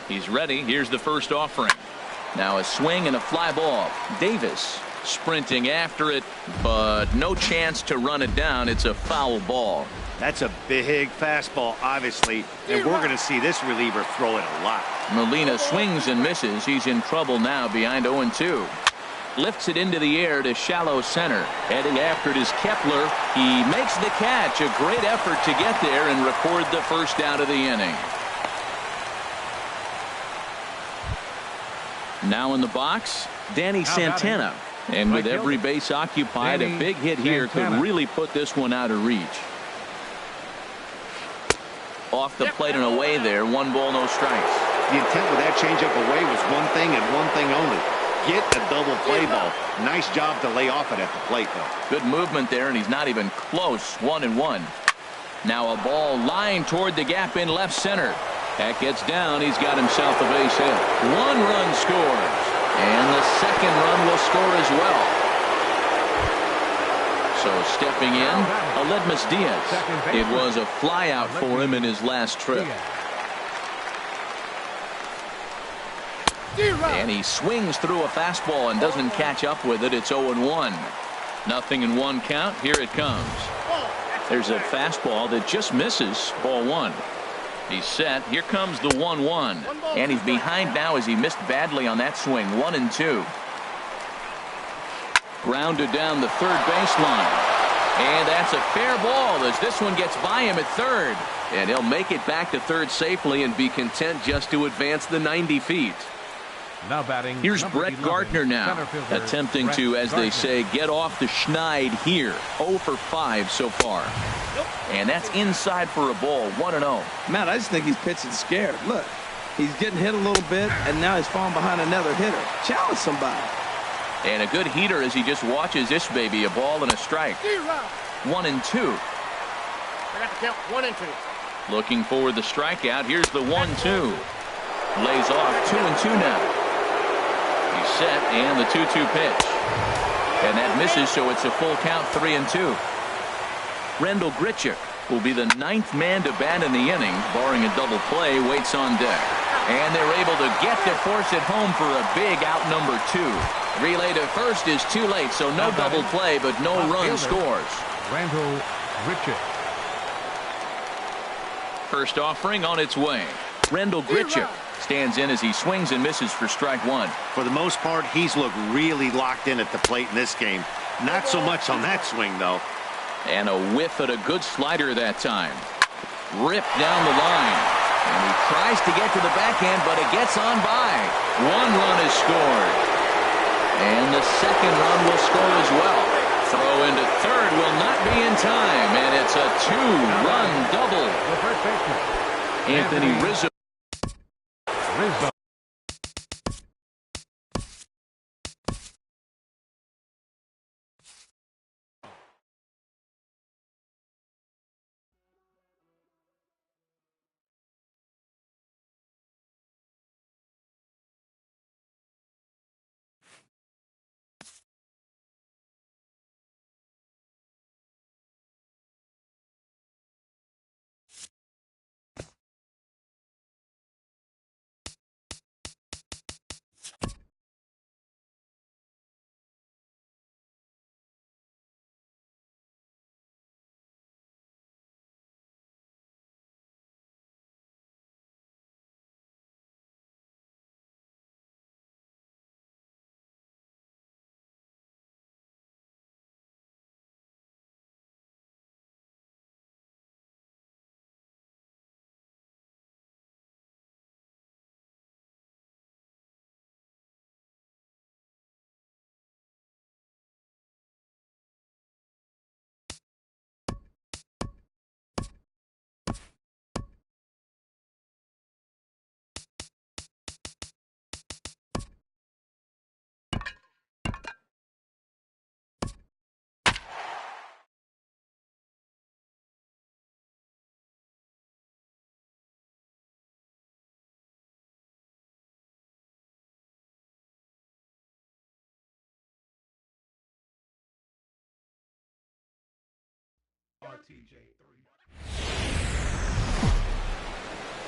S1: He's ready. Here's the first offering. Now a swing and a fly ball. Davis sprinting after it, but no chance to run it down. It's a foul ball.
S4: That's a big fastball, obviously, and we're going to see this reliever throw it a lot.
S1: Molina swings and misses. He's in trouble now behind 0-2. Lifts it into the air to shallow center. Heading after it is Kepler. He makes the catch. A great effort to get there and record the first out of the inning. Now in the box, Danny Santana. And with every base occupied, a big hit here could really put this one out of reach. Off the plate and away there. 1 ball, no strikes.
S4: The intent with that changeup away was one thing and one thing only. Get a double play ball. Nice job to lay off it at the plate, though.
S1: Good movement there, and he's not even close. 1-1. Now a ball lined toward the gap in left center. That gets down. He's got himself a base hit. 1 run scores. And the second run will score as well. So stepping in, Aledmus Diaz. It was a fly out for him in his last trip. And he swings through a fastball and doesn't catch up with it. It's 0-1. Nothing in 1 count. Here it comes. There's a fastball that just misses. Ball 1. He's set. Here comes the 1-1. And he's behind now as he missed badly on that swing. 1-2. Grounded down the third baseline. And that's a fair ball as this one gets by him at third. And he'll make it back to third safely and be content just to advance the 90 feet.
S2: Now batting.
S1: Here's Brett Gardner now, attempting to, as they say, get off the schneid here. 0 for 5 so far. And that's inside for a ball. 1-0.
S3: Matt, I just think he's pitching scared. Look, he's getting hit a little bit, and now he's falling behind another hitter. Challenge somebody.
S1: And a good heater as he just watches this baby. A ball and a strike. 1-2.
S6: I got the count. 1-2.
S1: Looking for the strikeout. Here's the 1-2. Lays off. 2-2 now. He's set, and the 2-2 pitch. And that misses, so it's a full count. 3-2. Rendell Grichuk will be the 9th man to bat in the inning, barring a double play, waits on deck. And they're able to get to force it home for a big out number 2. Relay to first is too late, so no double play, but no run scores.
S2: Randall Grichuk.
S1: First offering on its way. Randall Grichuk stands in as he swings and misses for strike 1.
S4: For the most part, he's looked really locked in at the plate in this game. Not so much on that swing, though.
S1: And a whiff at a good slider that time. Ripped down the line. And he tries to get to the backhand, but it gets on by. 1 run is scored. And the second run will score as well. Throw into third will not be in time. And it's a 2-run double.
S2: The first baseman,
S1: Anthony Rizzo.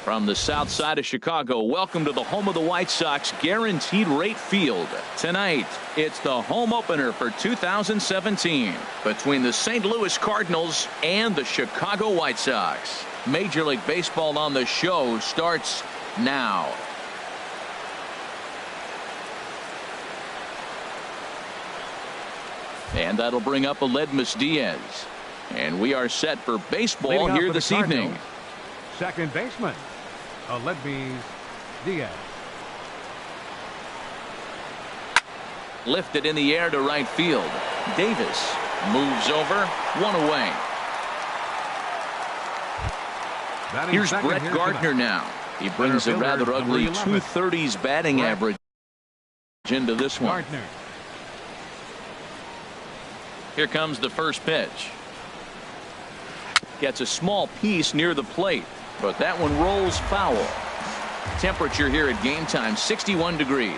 S1: From the south side of Chicago, welcome to the home of the White Sox, Guaranteed Rate Field. Tonight, it's the home opener for 2017 between the St. Louis Cardinals and the Chicago White Sox. Major League Baseball on the show starts now. And that'll bring up Aledmys Diaz. And we are set for baseball here this evening.
S2: Second baseman, Aledmys Diaz.
S1: Lifted in the air to right field. Davis moves over, 1 away. Here's Brett Gardner now. He brings a rather ugly 230s batting average into this one. Here comes the first pitch. Gets a small piece near the plate, but that one rolls foul. Temperature here at game time, 61 degrees.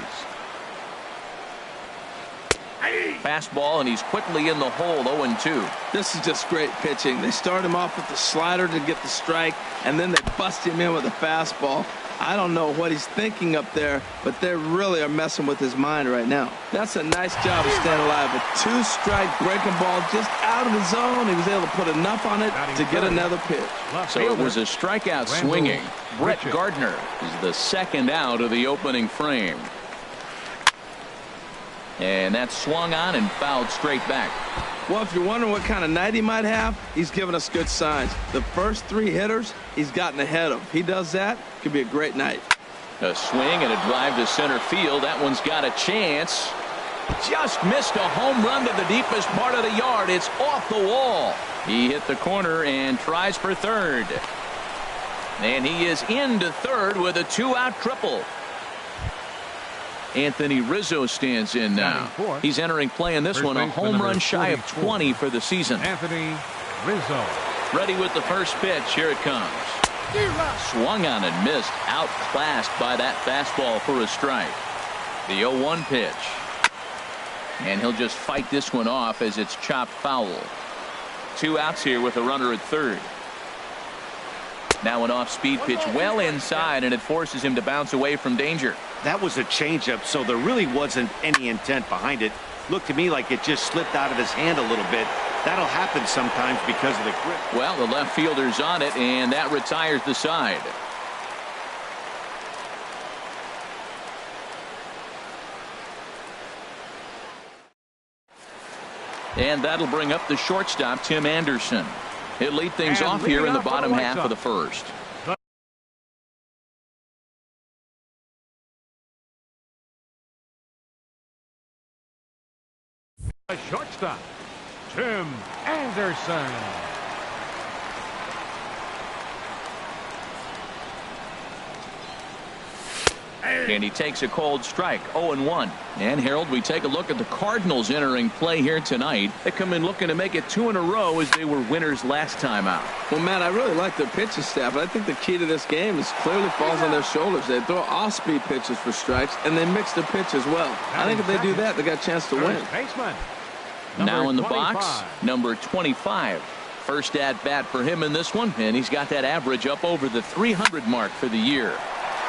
S1: Fastball, and he's quickly in the hole, 0-2.
S3: This is just great pitching. They start him off with the slider to get the strike, and then they bust him in with a fastball. I don't know what he's thinking up there, but they really are messing with his mind right now. That's a nice job of staying alive. A 2-strike breaking ball just out of his zone. He was able to put enough on it to get another pitch.
S1: So it was a strikeout swinging. Brett Gardner is the second out of the opening frame. And that's swung on and fouled straight back.
S3: Well, if you're wondering what kind of night he might have, he's given us good signs. The first 3 hitters, he's gotten ahead of. If he does that, it could be a great night.
S1: A swing and a drive to center field. That one's got a chance. Just missed a home run to the deepest part of the yard. It's off the wall. He hit the corner and tries for third. And he is into third with a 2-out triple. Anthony Rizzo stands in now. He's entering play in this one, a home run shy of 20 for the season.
S2: Anthony Rizzo.
S1: Ready with the first pitch. Here it comes. Swung on and missed. Outclassed by that fastball for a strike. The 0-1 pitch. And he'll just fight this one off as it's chopped foul. 2 outs here with a runner at third. Now an off-speed pitch well inside, and it forces him to bounce away from danger.
S4: That was a changeup, so there really wasn't any intent behind it. Looked to me like it just slipped out of his hand a little bit. That'll happen sometimes because of the grip.
S1: Well, the left fielder's on it, and that retires the side. And that'll bring up the shortstop, Tim Anderson. He'll lead things off here in the bottom half of the first.
S2: A shortstop, Tim Anderson.
S1: And he takes a cold strike, 0-1. And Harold, we take a look at the Cardinals entering play here tonight. They come in looking to make it 2 in a row as they were winners last time out.
S3: Well, Matt, I really like their pitching staff, but I think the key to this game is clearly falls on their shoulders. They throw off-speed pitches for strikes, and they mix the pitch as well. I think if they do that, they got a chance to win.
S2: Baseman.
S1: Now in the box, number 25. First at bat for him in this one, and he's got that average up over the 300 mark for the year.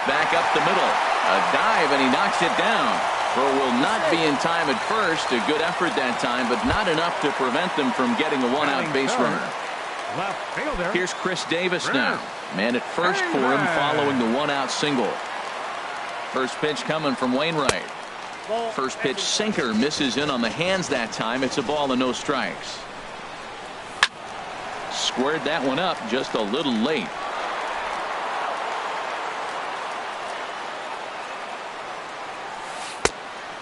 S1: Back up the middle, a dive, and he knocks it down. Throw will not be in time at first. A good effort that time, but not enough to prevent them from getting a one-out base runner.
S2: Left fielder.
S1: Here's Chris Davis now. Man at first for him following the one-out single. First pitch coming from Wainwright. First pitch sinker misses in on the hands that time. It's a ball and no strikes. Squared that one up just a little late.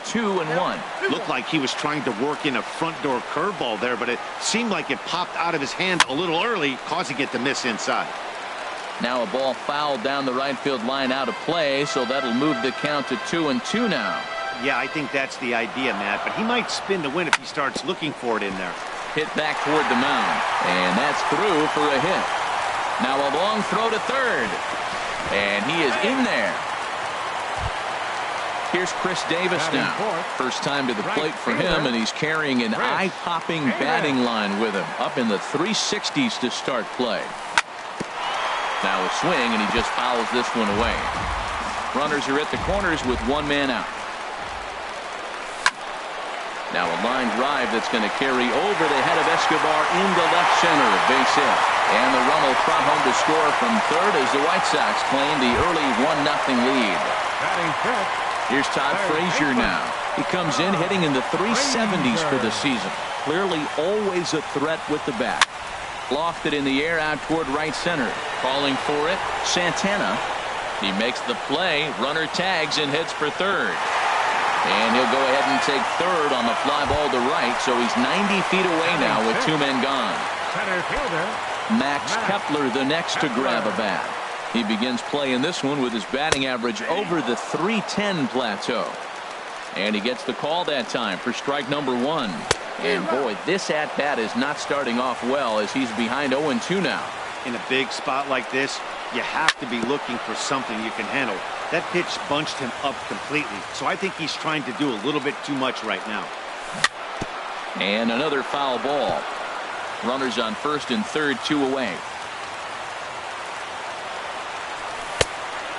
S1: Two and one.
S4: Looked like he was trying to work in a front door curveball there, but it seemed like it popped out of his hand a little early, causing it to miss inside.
S1: Now a ball fouled down the right field line out of play, so that'll move the count to 2-2 now.
S4: Yeah, I think that's the idea, Matt, but he might spin to win if he starts looking for it in there.
S1: Hit back toward the mound, and that's through for a hit. Now a long throw to third, and he is in there. Here's Chris Davis now. First time to the plate for him, and he's carrying an eye-popping batting line with him. Up in the 360s to start play. Now a swing, and he just fouls this one away. Runners are at the corners with one man out. Now a line drive that's going to carry over the head of Escobar into left center. Base hit. And the run will trot home to score from third as the White Sox claim the early 1-0 lead. Here's Todd Frazier now. He comes in hitting in the 370s for the season. Clearly always a threat with the bat. Lofted in the air out toward right center. Calling for it, Santana. He makes the play. Runner tags and hits for third. And he'll go ahead and take third on the fly ball to right, so he's 90 feet away now with two men gone.
S2: Center fielder
S1: Max Kepler the next to grab a bat. He begins play in this one with his batting average over the 310 plateau. And he gets the call that time for strike number one. And boy, this at-bat is not starting off well as he's behind 0-2 now.
S4: In a big spot like this, you have to be looking for something you can handle. That pitch bunched him up completely, so I think he's trying to do a little bit too much right now.
S1: And another foul ball. Runners on first and third, 2 away.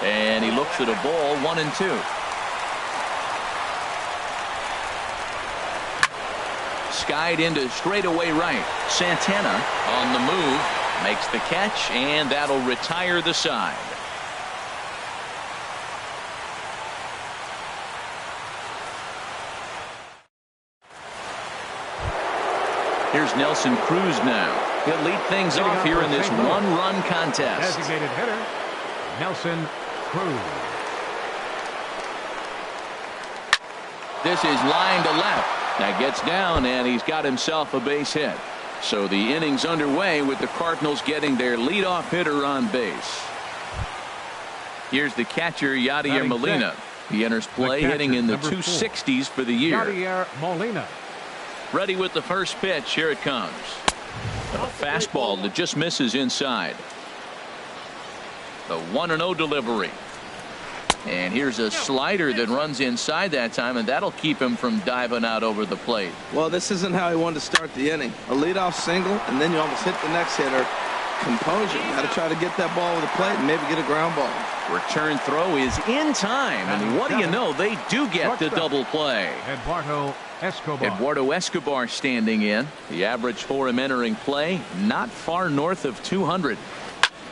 S1: And he looks at a ball, 1-2. Skied into straightaway right. Santana on the move, makes the catch, and that'll retire the side. Here's Nelson Cruz now. He'll lead things off here in this one-run contest.
S2: Designated hitter, Nelson Cruz.
S1: This is line to left. That gets down, and he's got himself a base hit. So the inning's underway with the Cardinals getting their leadoff hitter on base. Here's the catcher, Yadier Molina. He enters play hitting in the 260s for the year.
S2: Yadier Molina.
S1: Ready with the first pitch. Here it comes. A fastball that just misses inside. The 1-0 delivery. And here's a slider that runs inside that time, and that'll keep him from diving out over the plate.
S3: Well, this isn't how he wanted to start the inning. A leadoff single, and then you almost hit the next hitter. composure. Got to try to get that ball over the plate and maybe get a ground ball.
S1: Return throw is in time, and what do you know? They do get the double play. Eduardo Escobar standing in. The average for him entering play, not far north of 200.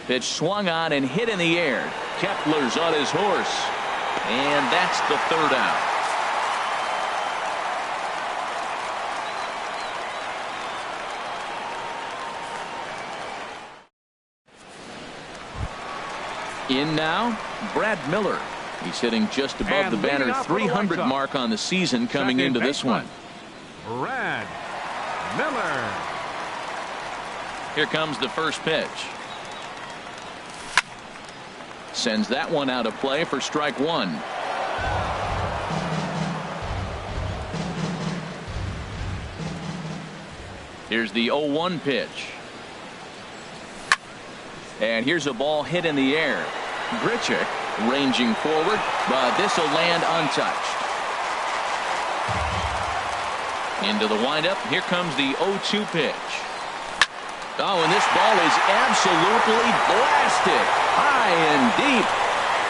S1: Pitch swung on and hit in the air. Kepler's on his horse, and that's the third out. In now, Brad Miller. He's hitting just above the banner 300 mark on the season coming into this one.
S2: Brad Miller.
S1: Here comes the first pitch. Sends that one out of play for strike one. Here's the 0-1 pitch. And here's a ball hit in the air. Grichuk ranging forward, but this will land untouched. Into the windup. Here comes the 0-2 pitch. Oh, and this ball is absolutely blasted high and deep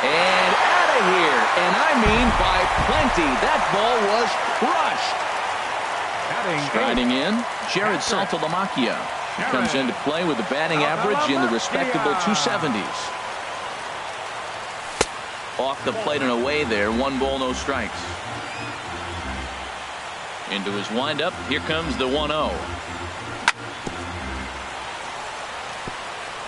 S1: and out of here. And I mean by plenty. That ball was crushed. Striding in, Jared Saltalamacchia. He comes into play with a batting average in the respectable 270s. Off the plate and away there. 1 ball, no strikes. Into his windup. Here comes the 1-0.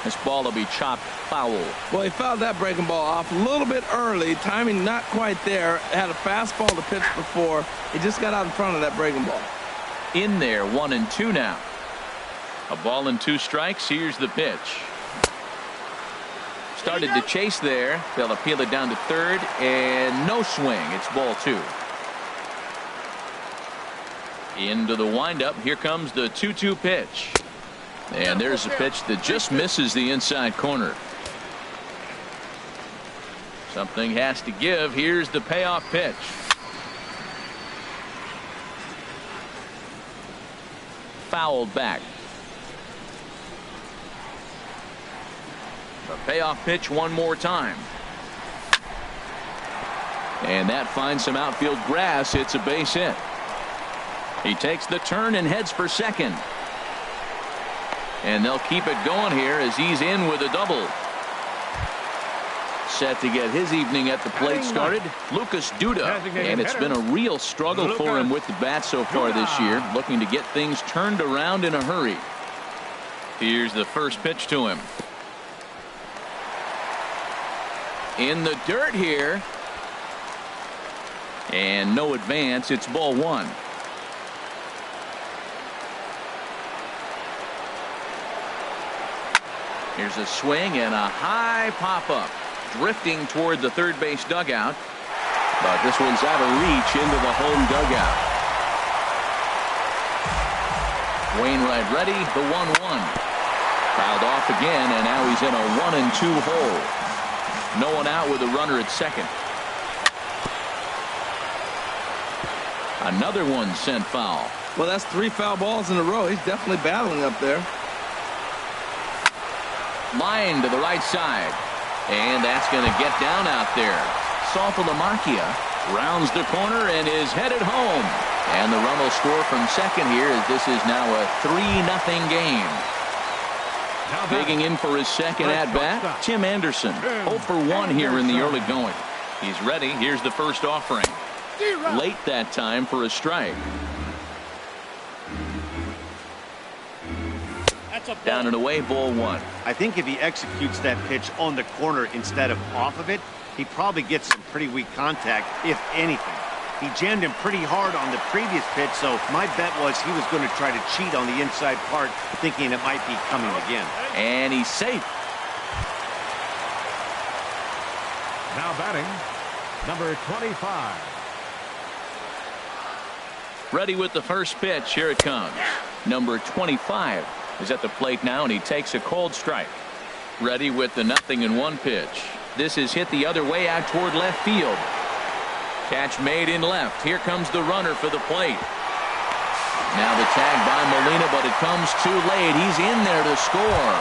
S1: This ball will be chopped foul.
S3: Well, he fouled that breaking ball off a little bit early. Timing not quite there. Had a fastball to pitch before. He just got out in front of that breaking ball.
S1: In there, 1-2 now. A ball and 2 strikes. Here's the pitch. Started to chase there. They'll appeal it down to third, and no swing. It's ball 2. Into the windup. Here comes the 2-2 pitch. And there's a pitch that just misses the inside corner. Something has to give. Here's the payoff pitch. Fouled back. The payoff pitch one more time. And that finds some outfield grass. It's a base hit. He takes the turn and heads for second. And they'll keep it going here as he's in with a double. Set to get his evening at the plate started, Lucas Duda. And it's been a real struggle for him with the bat so far this year, looking to get things turned around in a hurry. Here's the first pitch to him. In the dirt here. And no advance. It's ball 1. Here's a swing and a high pop-up. Drifting toward the third base dugout. But this one's out of reach into the home dugout. Wainwright ready, the 1-1. Fouled off again, and now he's in a 1-2 hole. No one out with a runner at second. Another one sent foul.
S3: Well, that's 3 foul balls in a row. He's definitely battling up there.
S1: Line to the right side. And that's going to get down out there. Saltalamacchia rounds the corner and is headed home. And the run will score from second here as this is now a 3-0 game. Digging in for his second at-bat, Tim Anderson. 0 for 1 here in the early going. He's ready. Here's the first offering. Late that time for a strike. Down and away, ball 1.
S4: I think if he executes that pitch on the corner instead of off of it, he probably gets some pretty weak contact, if anything. He jammed him pretty hard on the previous pitch, so my bet was he was going to try to cheat on the inside part, thinking it might be coming again.
S1: And he's safe.
S2: Now batting, number 25.
S1: Ready with the first pitch. Here it comes. Number 25 is at the plate now, and he takes a cold strike. Ready with the 0-1 pitch. This is hit the other way out toward left field. Catch made in left. Here comes the runner for the plate. Now the tag by Molina, but it comes too late. He's in there to score.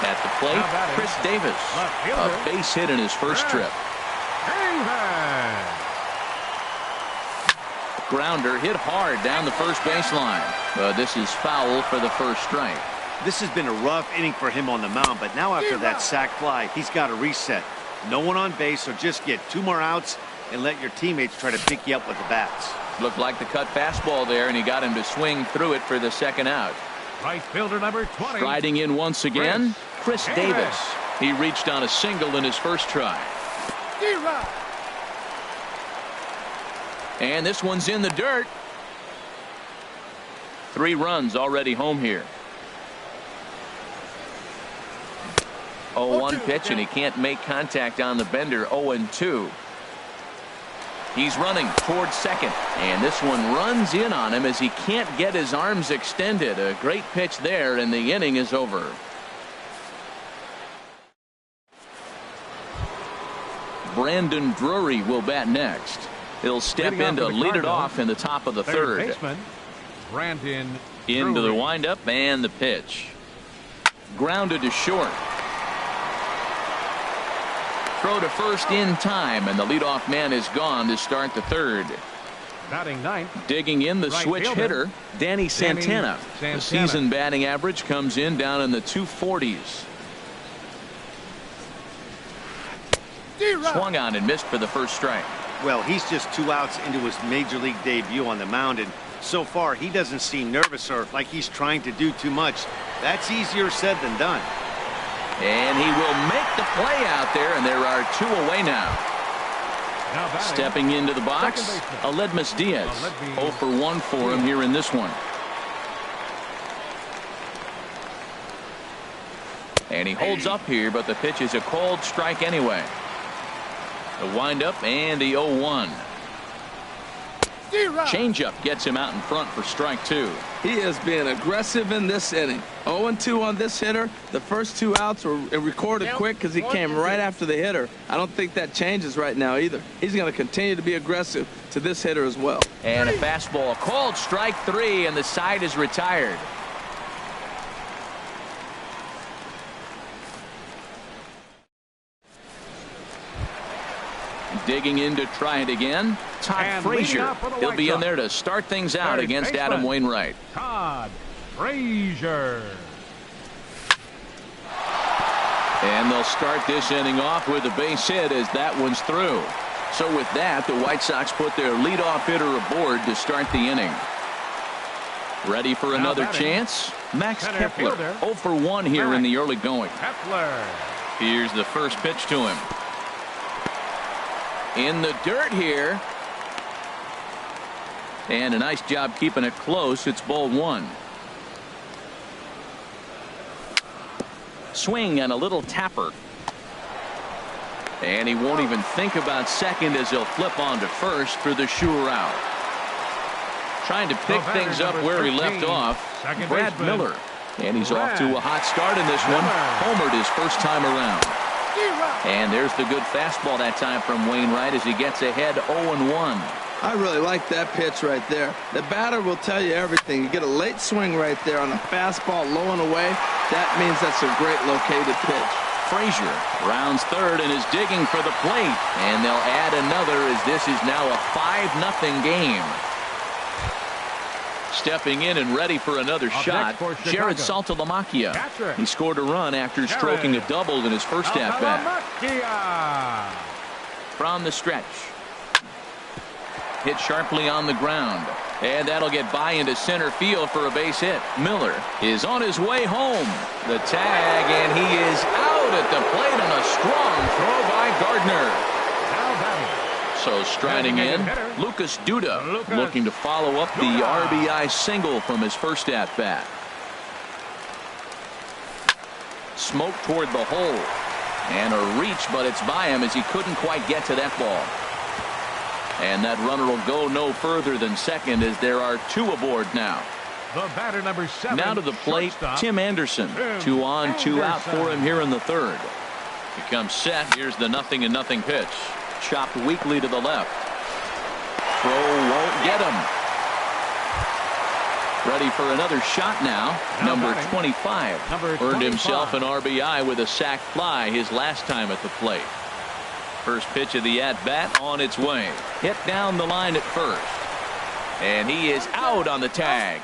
S1: At the plate, Chris Davis. A base hit in his first trip. Grounder hit hard down the first baseline. But this is foul for the first strike.
S4: This has been a rough inning for him on the mound, but now after that sac fly, he's got to reset. No one on base, so just get 2 more outs and let your teammates try to pick you up with the bats.
S1: Looked like the cut fastball there, and he got him to swing through it for the second out.
S2: Right fielder number 20.
S1: Striding in once again, Chris Davis. He reached on a single in his first try. And this one's in the dirt. 3 runs already home here. 0-1 pitch, and he can't make contact on the bender. 0-2. He's running towards second, and this one runs in on him as he can't get his arms extended. A great pitch there, and the inning is over. Brandon Drury will bat next. He'll step in to lead it off in the top of the third.
S2: Baseman, Brandon
S1: into the
S2: Drury.
S1: windup and the pitch. Grounded to short. Throw to first in time, and the leadoff man is gone to start the third.
S2: Batting ninth.
S1: Digging in the
S2: Right
S1: switch
S2: fielder,
S1: hitter, Danny Santana.
S2: Santana.
S1: The season batting average comes in down in the 240s. Swung on and missed for the first strike.
S4: Well, he's just 2 outs into his major league debut on the mound, and so far he doesn't seem nervous or like he's trying to do too much. That's easier said than done.
S1: And he will make the play out there, and there are 2 away now.
S2: Now batting,
S1: Stepping into the box,
S2: second baseman.
S1: Aledmys Diaz.
S2: Aledmys
S1: 0 for 1 for him here in this one. And he holds up here, but the pitch is a cold strike anyway. The windup and the 0-1. Changeup gets him out in front for strike 2.
S3: He is being aggressive in this inning. 0-2 on this hitter. The first 2 outs were recorded quick because he came right after the hitter. I don't think that changes right now either. He's going to continue to be aggressive to this hitter as well.
S1: And a fastball called strike 3, and the side is retired. Digging in to try it again, Todd
S2: And
S1: Frazier.
S2: leading off for the
S1: He'll
S2: White
S1: be in
S2: Sox.
S1: there to start things out
S2: Third
S1: against
S2: baseman,
S1: Adam Wainwright.
S2: Todd Frazier.
S1: And they'll start this inning off with a base hit as that one's through. So with that, the White Sox put their leadoff hitter aboard to start the inning. Ready for another
S2: batting,
S1: chance? Max
S2: center
S1: Kepler.
S2: fielder,
S1: 0 for 1 here in the early going.
S2: Kepler.
S1: Here's the first pitch to him. In the dirt here. And a nice job keeping it close. It's ball 1. Swing and a little tapper. And he won't even think about second as he'll flip on to first for the sure out. Trying to pick
S2: batter,
S1: things up
S2: number
S1: where he
S2: 13,
S1: left off.
S2: second
S1: Brad
S2: baseman,
S1: Miller. And he's off to
S2: Brad
S1: a hot start in this one.
S2: Miller.
S1: Homered his first time around. And there's the good fastball that time from Wainwright as he gets ahead 0-1.
S3: I really like that pitch right there. The batter will tell you everything. You get a late swing right there on a fastball low and away. That means that's a great located pitch.
S1: Frazier rounds third and is digging for the plate. And they'll add another as this is now a 5-0 game. Stepping in and ready for another
S2: Up
S1: shot,
S2: next for Chicago,
S1: Jared Saltalamacchia.
S2: catcher.
S1: He scored a run after stroking a double in his first at-bat.
S2: Saltalamacchia.
S1: From the stretch. Hit sharply on the ground. And that'll get by into center field for a base hit. Miller is on his way home. The tag, and he is out at the plate on a strong throw by Gardner.
S2: Now batting,
S1: So striding in,
S2: Hitter.
S1: Lucas Duda
S2: Lucas
S1: looking to follow up the
S2: Duda.
S1: RBI single from his first at-bat. Smoke toward the hole. And a reach, but it's by him as he couldn't quite get to that ball. And that runner will go no further than second as there are 2 aboard now.
S2: the batter number 7.
S1: Now to the plate,
S2: shortstop,
S1: Tim Anderson.
S2: Tim
S1: 2 on, 2 out
S2: Anderson.
S1: for him here in the third. He comes set. Here's the 0-0 pitch. Chopped weakly to the left. Throw won't get him. Ready for another shot now. Number 25. Earned himself an RBI with a sac fly his last time at the plate. First pitch of the at-bat on its way. Hit down the line at first. And he is out on the tag.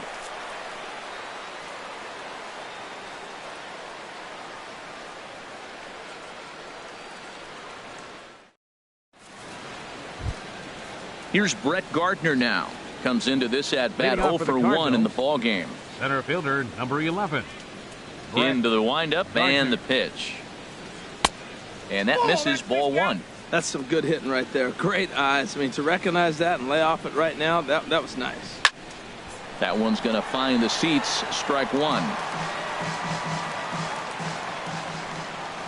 S1: Here's Brett Gardner now. Comes into this at-bat 0 for 1 in the ball game.
S2: Center fielder, number 11.
S1: Into the windup and the pitch. And that misses, ball 1.
S3: That's some good hitting right there. Great eyes. I mean, to recognize that and lay off it right now, that was nice.
S1: That one's going to find the seats. Strike 1.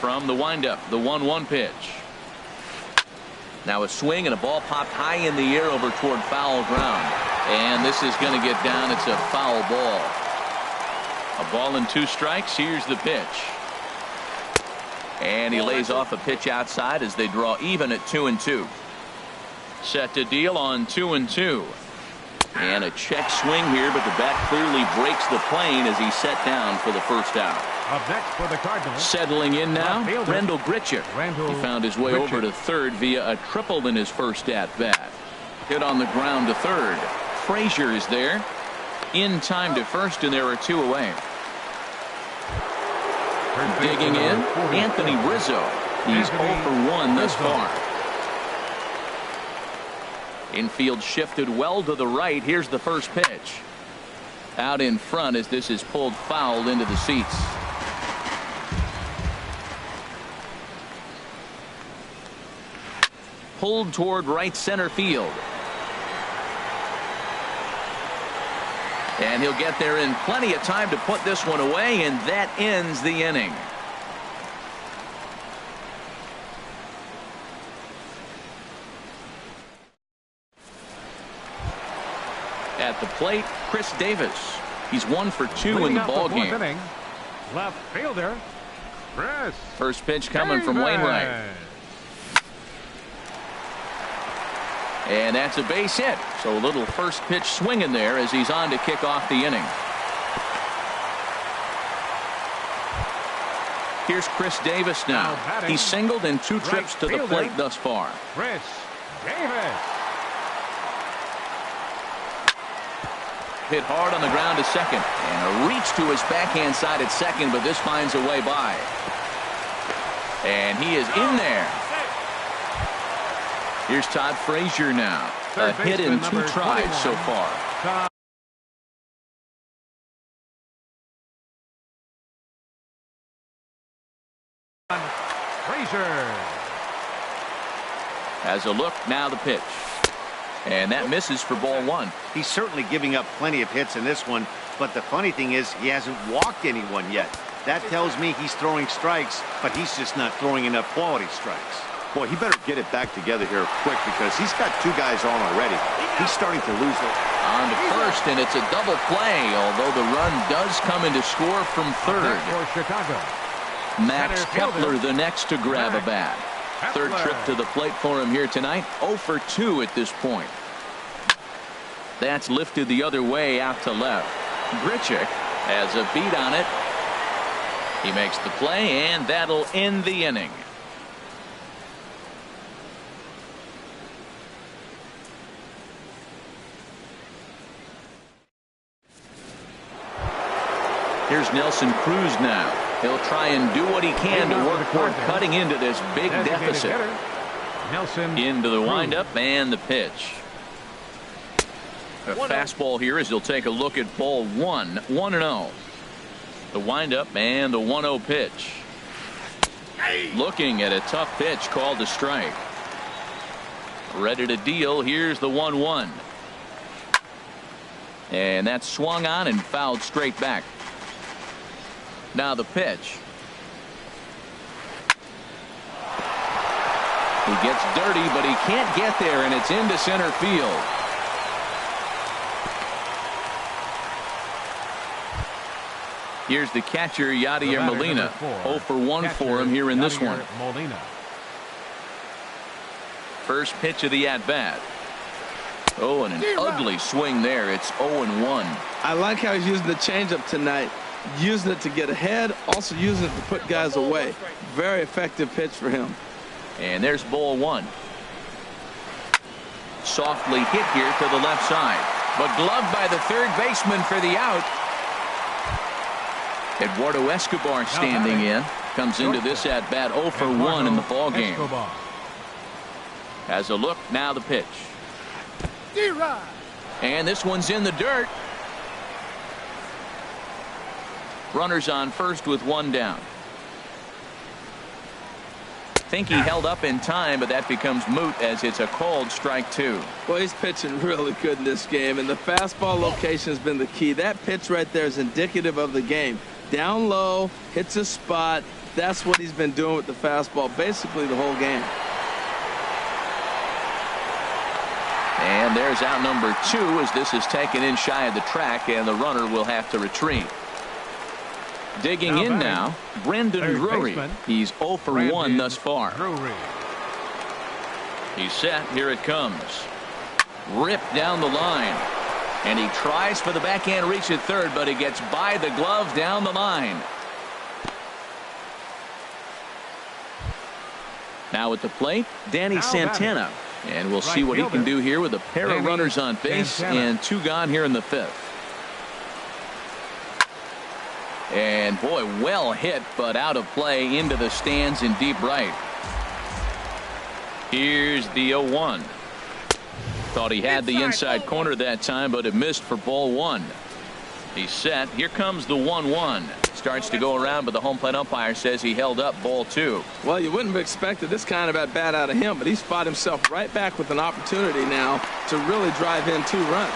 S1: From the windup, the 1-1 pitch. Now a swing and a ball popped high in the air over toward foul ground. And this is going to get down. It's a foul ball. A ball and 2 strikes. Here's the pitch. And he lays off a pitch outside as they draw even at 2-2. Set to deal on 2-2. And a check swing here, but the bat clearly breaks the plane as he's set down for the first out.
S2: Up next for the Cardinals.
S1: Settling in now, Randall Grichuk. He found his way over to third via a triple in his first at-bat. Hit on the ground to third. Frazier is there. In time to first, and there are 2 away. Digging in, Anthony Rizzo. He's 0 for 1 thus far. Infield shifted well to the right. Here's the first pitch. Out in front as this is pulled foul into the seats. Pulled toward right center field. And he'll get there in plenty of time to put this one away, and that ends the inning. At the plate, Chris Davis. He's 1 for 2 in the ball game.
S2: Left fielder, Chris.
S1: First pitch coming from Wainwright. And that's a base hit. So a little first pitch swing in there as he's on to kick off the inning. Here's Chris Davis now. He's singled in 2 trips to the plate thus far.
S2: Chris Davis.
S1: Hit hard on the ground to second. And a reach to his backhand side at second, but this finds a way by. And he is in there. Here's Todd Frazier now. A hit in 2 tries so far.
S2: Frazier.
S1: As a look, now the pitch. And that misses for ball 1.
S4: He's certainly giving up plenty of hits in this one, but the funny thing is he hasn't walked anyone yet. That tells me he's throwing strikes, but he's just not throwing enough quality strikes.
S5: Boy, he better get it back together here quick because he's got 2 guys on already. He's starting to lose it.
S1: On to first, and it's a double play, although the run does come in to score from third.
S2: For Chicago.
S1: Max Kepler the next to grab a bat. Third trip to the plate for him here tonight. 0 for 2 at this point. That's lifted the other way out to left. Grichuk has a beat on it. He makes the play, and that'll end the inning. Here's Nelson Cruz now. He'll try and do what he can to work toward cutting into this big deficit.
S2: Nelson
S1: into the windup and the pitch. A fastball here as he'll take a look at ball 1. 1-0. The windup and the 1-0 pitch. Looking at a tough pitch called a strike. Ready to deal. Here's the 1-1. And that's swung on and fouled straight back. Now the pitch. He gets dirty, but he can't get there, and it's into center field. Here's the catcher, Yadier Molina. 0 for 1 for him here in this one. First pitch of the at-bat. Oh, and an ugly swing there. It's 0-1.
S3: I like how he's using the changeup tonight. Using it to get ahead, also using it to put guys away. Very effective pitch for him.
S1: And there's ball one. Softly hit here to the left side, but gloved by the third baseman for the out. Eduardo Escobar standing in. Comes into this at bat 0 for 1 in the ball game. Has a look, now the pitch. And this one's in the dirt. Runners on first with one down. Think he held up in time, but that becomes moot as it's a called strike 2.
S3: Well, he's pitching really good in this game, and the fastball location has been the key. That pitch right there is indicative of the game. Down low, hits a spot. That's what he's been doing with the fastball basically the whole game.
S1: And there's out number 2 as this is taken in shy of the track, and the runner will have to retreat. Digging in now, Brendan Drury. He's 0 for 1 thus far. He's set. Here it comes. Ripped down the line. And he tries for the backhand reach at third, but he gets by the glove down the line. Now at the plate, Danny Santana. And we'll see what he can do here with a pair of runners on base and 2 gone here in the 5th. And boy, well hit, but out of play into the stands in deep right. Here's the 0-1. Thought he had the inside corner that time, but it missed for ball 1. He's set. Here comes the 1-1. Starts to go around, but the home plate umpire says he held up ball 2.
S3: Well, you wouldn't have expected this kind of at bat out of him, but he's fought himself right back with an opportunity now to really drive in 2 runs.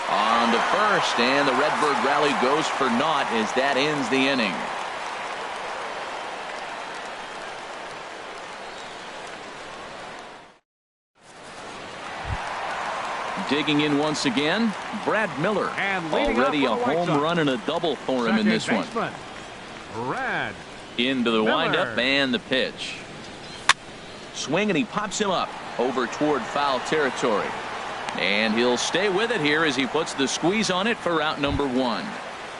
S1: On to first, and the Redbird rally goes for naught as that ends the inning. Digging in once again, Brad Miller. Already a home run and a double for him in this one. Into the windup and the pitch. Swing, and he pops him up over toward foul territory. And he'll stay with it here as he puts the squeeze on it for out number 1.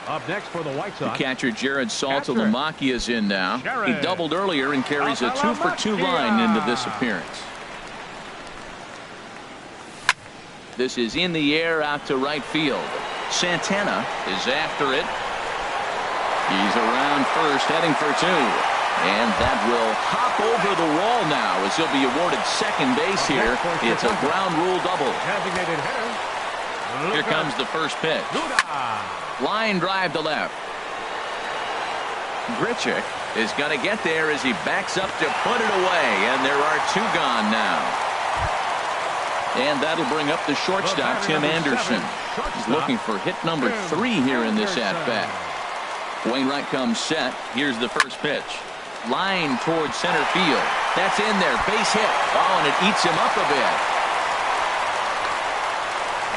S2: Up next for the White Sox,
S1: the catcher Jared Saltalamacchia is in now. He doubled earlier and carries a 2 for 2 line into this appearance. This is in the air out to right field. Santana is after it. He's around first, heading for 2. And that will hop over the wall now as he'll be awarded second base here. It's a ground rule double. Here comes the first pitch. Line drive to left. Grichuk is going to get there as he backs up to put it away. And there are 2 gone now. And that'll bring up the shortstop, Tim Anderson. He's looking for hit number 3 here in this at-bat. Wainwright comes set. Here's the first pitch. Line towards center field. That's in there. Base hit. Oh, and it eats him up a bit.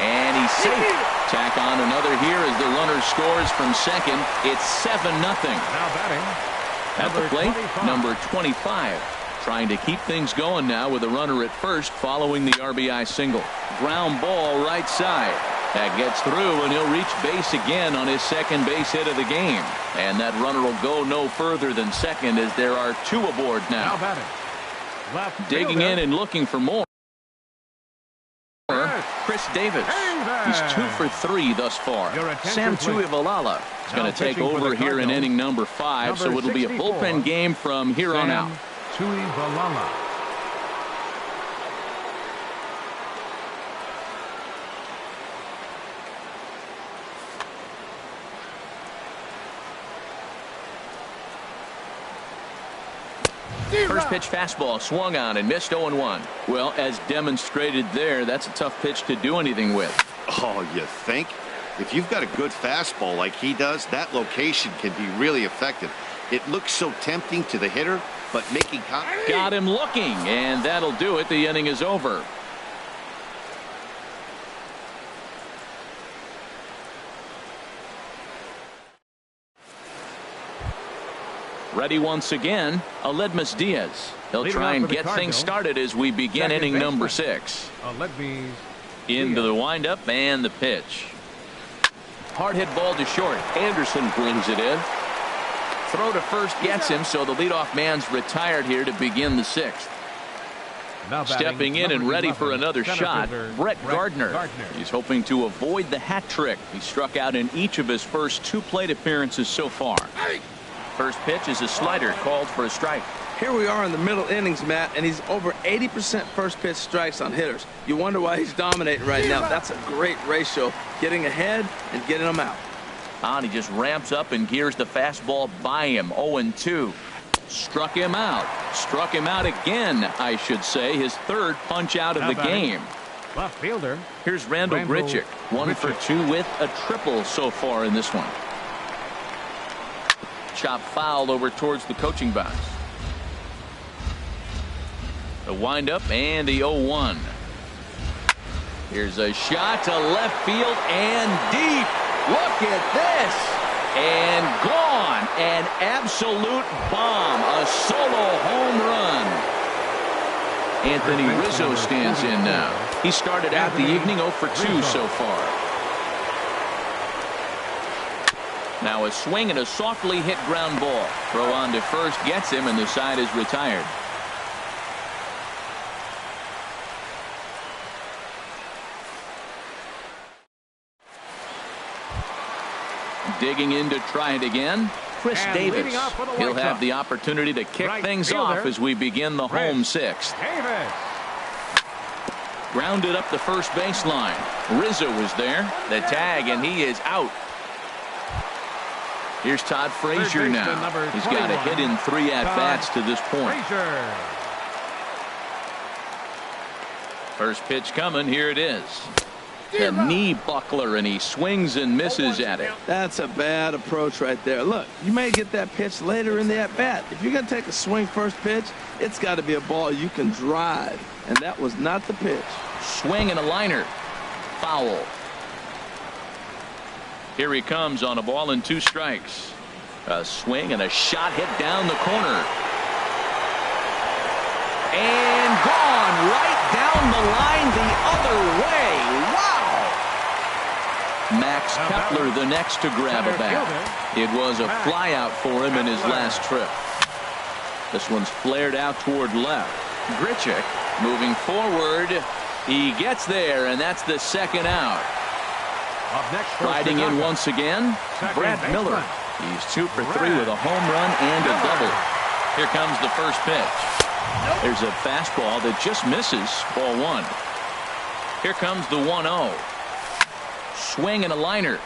S1: And he's safe. Tack on another here as the runner scores from second. It's 7-0.
S2: Now batting.
S1: At the plate, number 25. Trying to keep things going now with a runner at first following the RBI single. Ground ball right side. That gets through, and he'll reach base again on his second base hit of the game. And that runner will go no further than second as there are 2 aboard now. Digging in and looking for more. Chris Davis. He's 2 for 3 thus far. Sam Tuivailala is going to take over here in inning number 5, so it'll be a bullpen game from here on out.
S2: Tuivailala.
S1: First pitch fastball swung on and missed 0-1. Well, as demonstrated there, that's a tough pitch to do anything with.
S4: Oh, you think? If you've got a good fastball like he does, that location can be really effective. It looks so tempting to the hitter, but making contact.
S1: Got him looking, and that'll do it. The inning is over. Ready once again, Aledmys Diaz. He'll try and get things started as we begin inning number 6.
S2: Aledmys
S1: Into the windup and the pitch. Hard hit ball to short.
S5: Anderson brings it in.
S1: Throw to first gets him, so the leadoff man's retired here to begin the 6th. Stepping in and ready for another shot, Brett Gardner. He's hoping to avoid the hat trick. He struck out in each of his first 2 plate appearances so far. First pitch is a slider called for a strike.
S3: Here we are in the middle innings, Matt, and he's over 80% first pitch strikes on hitters. You wonder why he's dominating right now. That's a great ratio, getting ahead and getting them out.
S1: He just ramps up and gears the fastball by him. 0-2. Struck him out. Struck him out again, I should say. His 3rd punch out of the game.
S2: Left fielder.
S1: Here's Randall Grichuk. 1 for 2 with a triple so far in this one. Chop foul over towards the coaching box. The windup and the 0-1. Here's a shot to left field and deep. Look at this. And gone. An absolute bomb. A solo home run. Anthony Rizzo stands in now. He started out the evening 0 for 2 so far. Now a swing and a softly hit ground ball. Throw on to first gets him, and the side is retired. Digging in to try it again, Chris Davis. He'll have the opportunity to kick things off as we begin the home 6th. Grounded up the first baseline. Rizzo was there. The tag, and he is out. Here's Todd Frazier now. He's got a hit in 3 at-bats to this point. First pitch coming. Here it is. The knee buckler, and he swings and misses at it.
S3: That's a bad approach right there. Look, you may get that pitch later in the at-bat. If you're going to take a swing first pitch, it's got to be a ball you can drive, and that was not the pitch.
S1: Swing and a liner. Foul. Here he comes on a ball and 2 strikes. A swing and a shot hit down the corner. And gone right down the line the other way. Wow. Max Kepler the next to grab a bat. It was a fly out for him in his last trip. This one's flared out toward left. Grichuk moving forward. He gets there, and that's the 2nd out. Riding in once again, Brad Miller. He's 2 for 3 with a home run and a double. Here comes the first pitch. There's a fastball that just misses. Ball 1. Here comes the 1-0. Swing and a liner.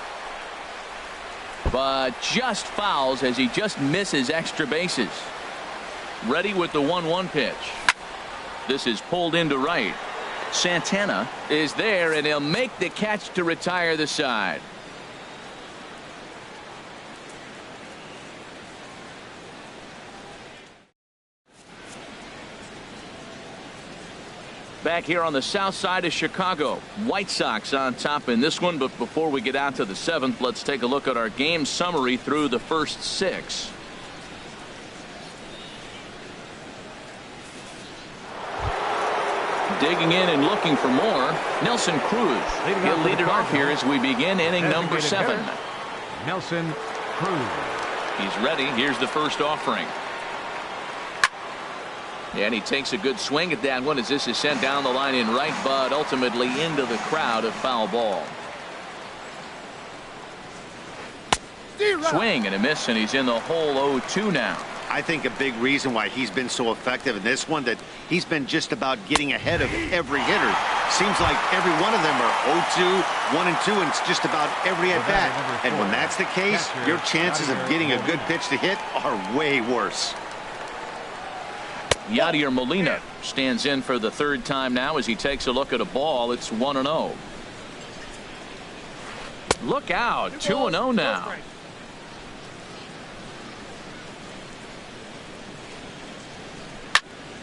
S1: But just fouls as he just misses extra bases. Ready with the 1-1 pitch. This is pulled into right. Santana is there, and he'll make the catch to retire the side. Back here on the south side of Chicago, White Sox on top in this one. But before we get out to the 7th, let's take a look at our game summary through the first 6. Digging in and looking for more, Nelson Cruz. He'll lead it off here as we begin inning number 7.
S2: Nelson Cruz.
S1: He's ready. Here's the first offering. And he takes a good swing at that one as this is sent down the line in right, but ultimately into the crowd, of foul ball. Swing and a miss, and he's in the hole 0-2 now.
S4: I think a big reason why he's been so effective in this one, that he's been just about getting ahead of every hitter. Seems like every one of them are 0-2, 1-2, and it's just about every at bat. And when that's the case, your chances of getting a good pitch to hit are way worse.
S1: Yadier Molina stands in for the 3rd time now as he takes a look at a ball. It's 1-0. Look out, 2-0 now.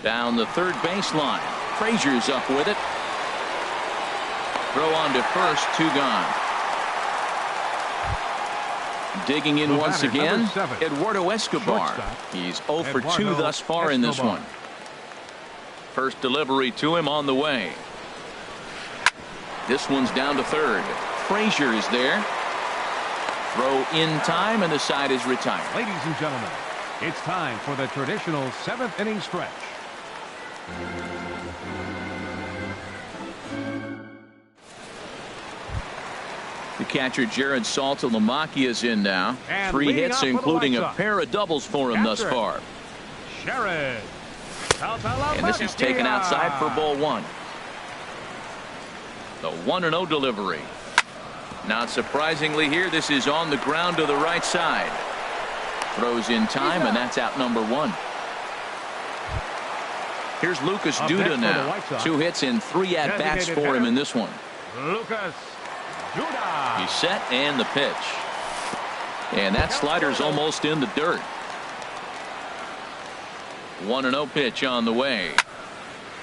S1: Down the third baseline. Frazier's up with it. Throw on to first, 2 gone. Digging in once again, Eduardo Escobar. He's 0 for 2 thus far in this one. First delivery to him on the way. This one's down to third. Frazier is there. Throw in time, and the side is retired.
S2: Ladies and gentlemen, it's time for the traditional seventh inning stretch.
S1: The catcher Jared Saltalamacchia is in now.
S2: And
S1: 3 hits, including a pair of doubles for him thus far.
S2: Jared Saltalamacchia.
S1: And this is taken outside for ball 1. The 1-0 delivery. Not surprisingly here, this is on the ground to the right side. Throws in time, and that's out number 1. Here's Lucas Duda now. 2 hits and 3 at-bats for him in this one.
S2: Lucas Duda.
S1: He's set, and the pitch. And that slider's almost in the dirt. 1-0 pitch on the way.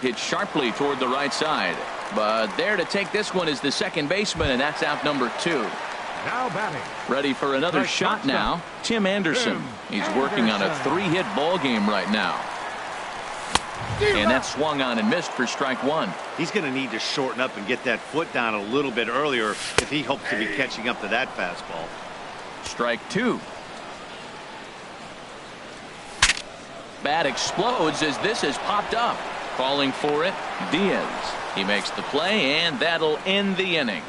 S1: Hit sharply toward the right side. But there to take this one is the second baseman, and that's out number 2.
S2: Now batting.
S1: Ready for another shot now. Tim Anderson. He's working on a 3-hit ball game right now. And that swung on and missed for strike 1.
S4: He's going to need to shorten up and get that foot down a little bit earlier if he hopes to be catching up to that fastball.
S1: Strike 2. Bat explodes as this has popped up. Calling for it, Diaz. He makes the play, and that'll end the inning.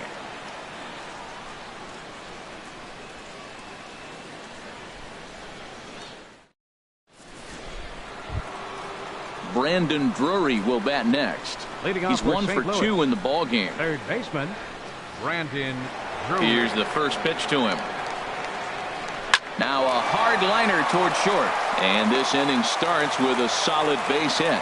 S1: Brandon Drury will bat next. He's 1 for 2 in the ball game.
S2: Third baseman, Brandon Drury.
S1: Here's the first pitch to him. Now a hard liner toward short. And this inning starts with a solid base hit.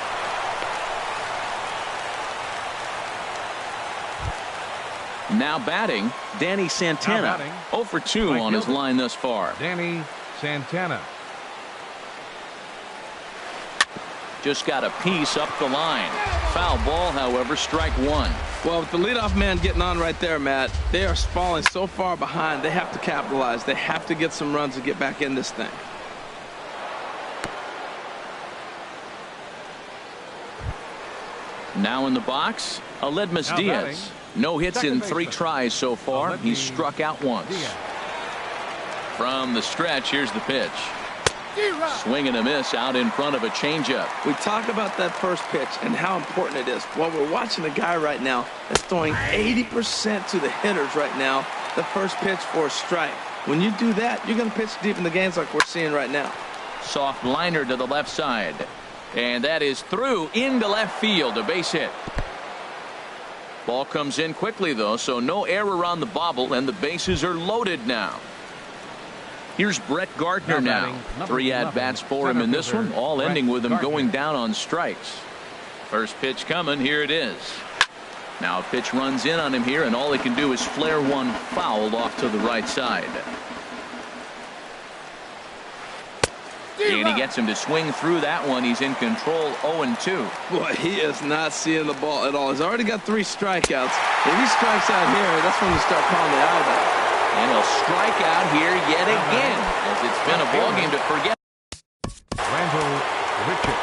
S1: Now batting, Danny Santana. 0 for 2 on his line thus far.
S2: Danny Santana.
S1: Just got a piece up the line. Foul ball, however, strike 1.
S3: Well, with the leadoff man getting on right there, Matt, they are falling so far behind. They have to capitalize. They have to get some runs to get back in this thing.
S1: Now in the box, Aledmus Diaz. No hits in 3 tries so far. He's struck out once. From the stretch, here's the pitch. Swing and a miss out in front of a changeup.
S3: We talk about that first pitch and how important it is. Well, we're watching a guy right now that's throwing 80% to the hitters right now. The first pitch for a strike. When you do that, you're going to pitch deep in the games like we're seeing right now.
S1: Soft liner to the left side. And that is through into left field. A base hit. Ball comes in quickly, though, so no error on the bobble, and the bases are loaded now. Here's Brett Gardner now. 3 at-bats for him in this one, all ending with him going down on strikes. First pitch coming. Here it is. Now a pitch runs in on him here, and all he can do is flare one foul off to the right side. And he gets him to swing through that one. He's in control, 0-2.
S3: Boy, he is not seeing the ball at all. He's already got 3 strikeouts. If he strikes out here, that's when you start calling the eye back.
S1: And he'll strike out here yet again, as it's been a ball game to forget.
S2: Randall Richard.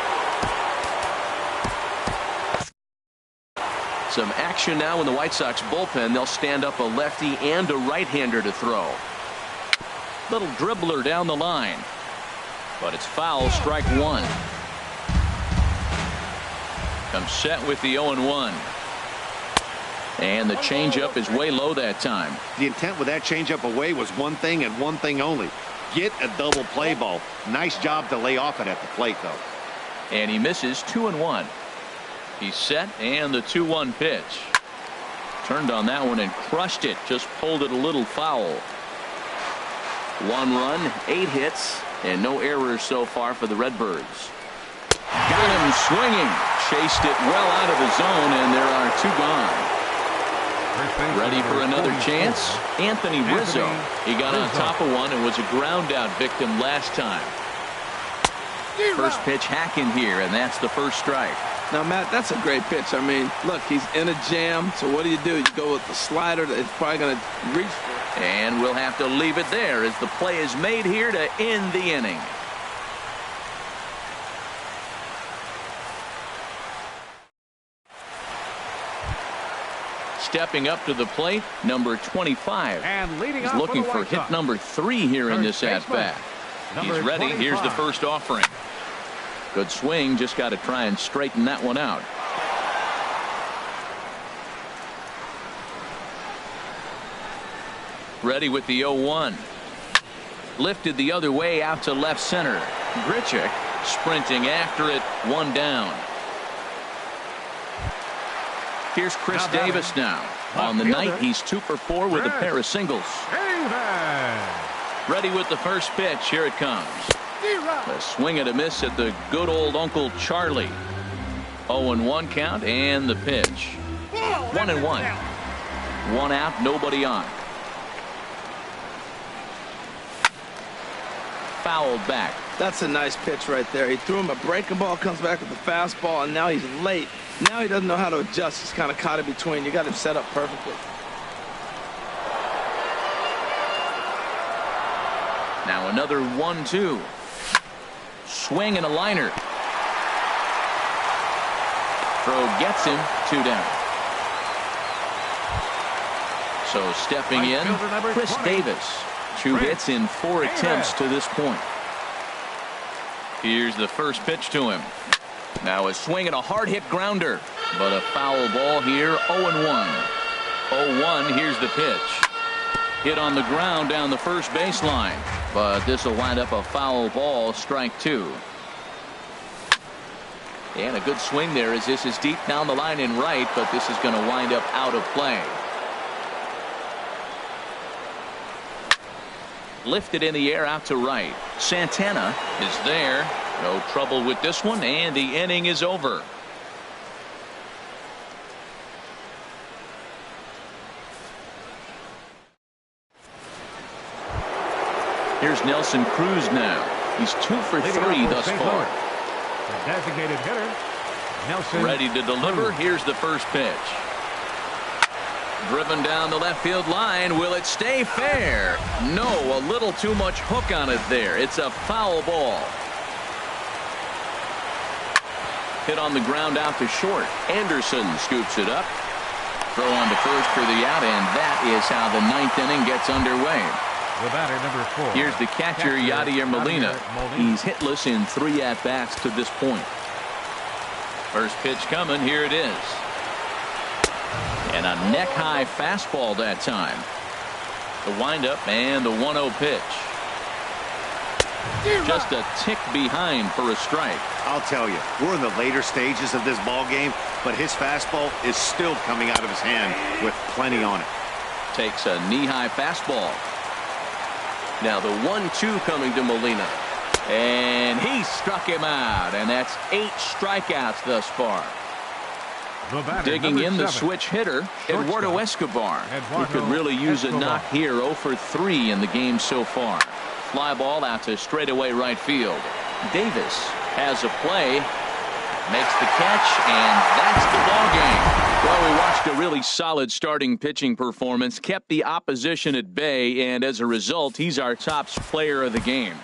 S1: Some action now in the White Sox bullpen. They'll stand up a lefty and a right-hander to throw. Little dribbler down the line. But it's foul, strike 1. Comes set with the 0-1. And the changeup is way low that time.
S4: The intent with that changeup away was one thing and one thing only. Get a double play ball. Nice job to lay off it at the plate, though.
S1: And he misses 2-1. He's set, and the 2-1 pitch. Turned on that one and crushed it. Just pulled it a little foul. 1 run, 8 hits, and no errors so far for the Redbirds. Got him swinging. Chased it well out of the zone, and there are 2 gone. Ready for another chance? Anthony Rizzo. He got on top of one and was a ground out victim last time. First pitch hacking here, and that's the first strike.
S3: Now, Matt, that's a great pitch. I mean, look, he's in a jam. So what do? You go with the slider that is probably going to reach for it.
S1: And we'll have to leave it there as the play is made here to end the inning. stepping up to the plate, number 25.
S2: And leading
S1: He's
S2: off
S1: looking
S2: the
S1: for
S2: White
S1: hit
S2: Sox,
S1: number 3 here in this at-bat. He's ready.
S2: 25.
S1: Here's the first offering. Good swing. Just got to try and straighten that one out. Ready with the 0-1. Lifted the other way out to left center. Grichuk sprinting after it. One down. Here's Chris Davis now. On the night, he's 2 for 4 with a pair of singles. Ready with the first pitch. Here it comes. A swing and a miss at the good old Uncle Charlie. 0-1 count and the pitch. 1-1. One out, nobody on. Fouled back.
S3: That's a nice pitch right there. He threw him a breaking ball, comes back with the fastball, and now he's late. Now he doesn't know how to adjust. He's kind of caught in between. You got him set up perfectly.
S1: Now another 1-2. Swing and a liner. Throw gets him. 2 down. So stepping in, Chris Davis. 2 hits in 4 attempts to this point. Here's the first pitch to him. Now a swing and a hard hit grounder, but a foul ball here. 0-1. 0-1. Here's the pitch. Hit on the ground down the first baseline, but this will wind up a foul ball. Strike 2. And a good swing there as this is deep down the line in right, but this is going to wind up out of play. Lifted in the air out to right. Santana is there. No trouble with this one, and the inning is over. Here's Nelson Cruz now. He's 2 for 3 thus far.
S2: The designated hitter, Nelson.
S1: Ready to deliver. Here's the first pitch. Driven down the left field line. Will it stay fair? No, a little too much hook on it there. It's a foul ball. Hit on the ground out to short. Anderson scoops it up. Throw on to first for the out, and that is how the 9th inning gets underway.
S2: The batter, number 4.
S1: Here's the catcher, Yadier Molina. He's hitless in 3 at-bats to this point. First pitch coming. Here it is. And a neck-high fastball that time. The windup and the 1-0 pitch. Just a tick behind for a strike.
S4: I'll tell you, we're in the later stages of this ball game, but his fastball is still coming out of his hand with plenty on it.
S1: Takes a knee-high fastball. Now the 1-2 coming to Molina. And he struck him out, and that's 8 strikeouts thus far. Digging in the switch hitter, Eduardo Escobar. He could really use a knock here. 0 for 3 in the game so far. Fly ball out to straightaway right field. Davis has a play, makes the catch, and that's the ball game. Well, we watched a really solid starting pitching performance, kept the opposition at bay, and as a result, he's our top player of the game.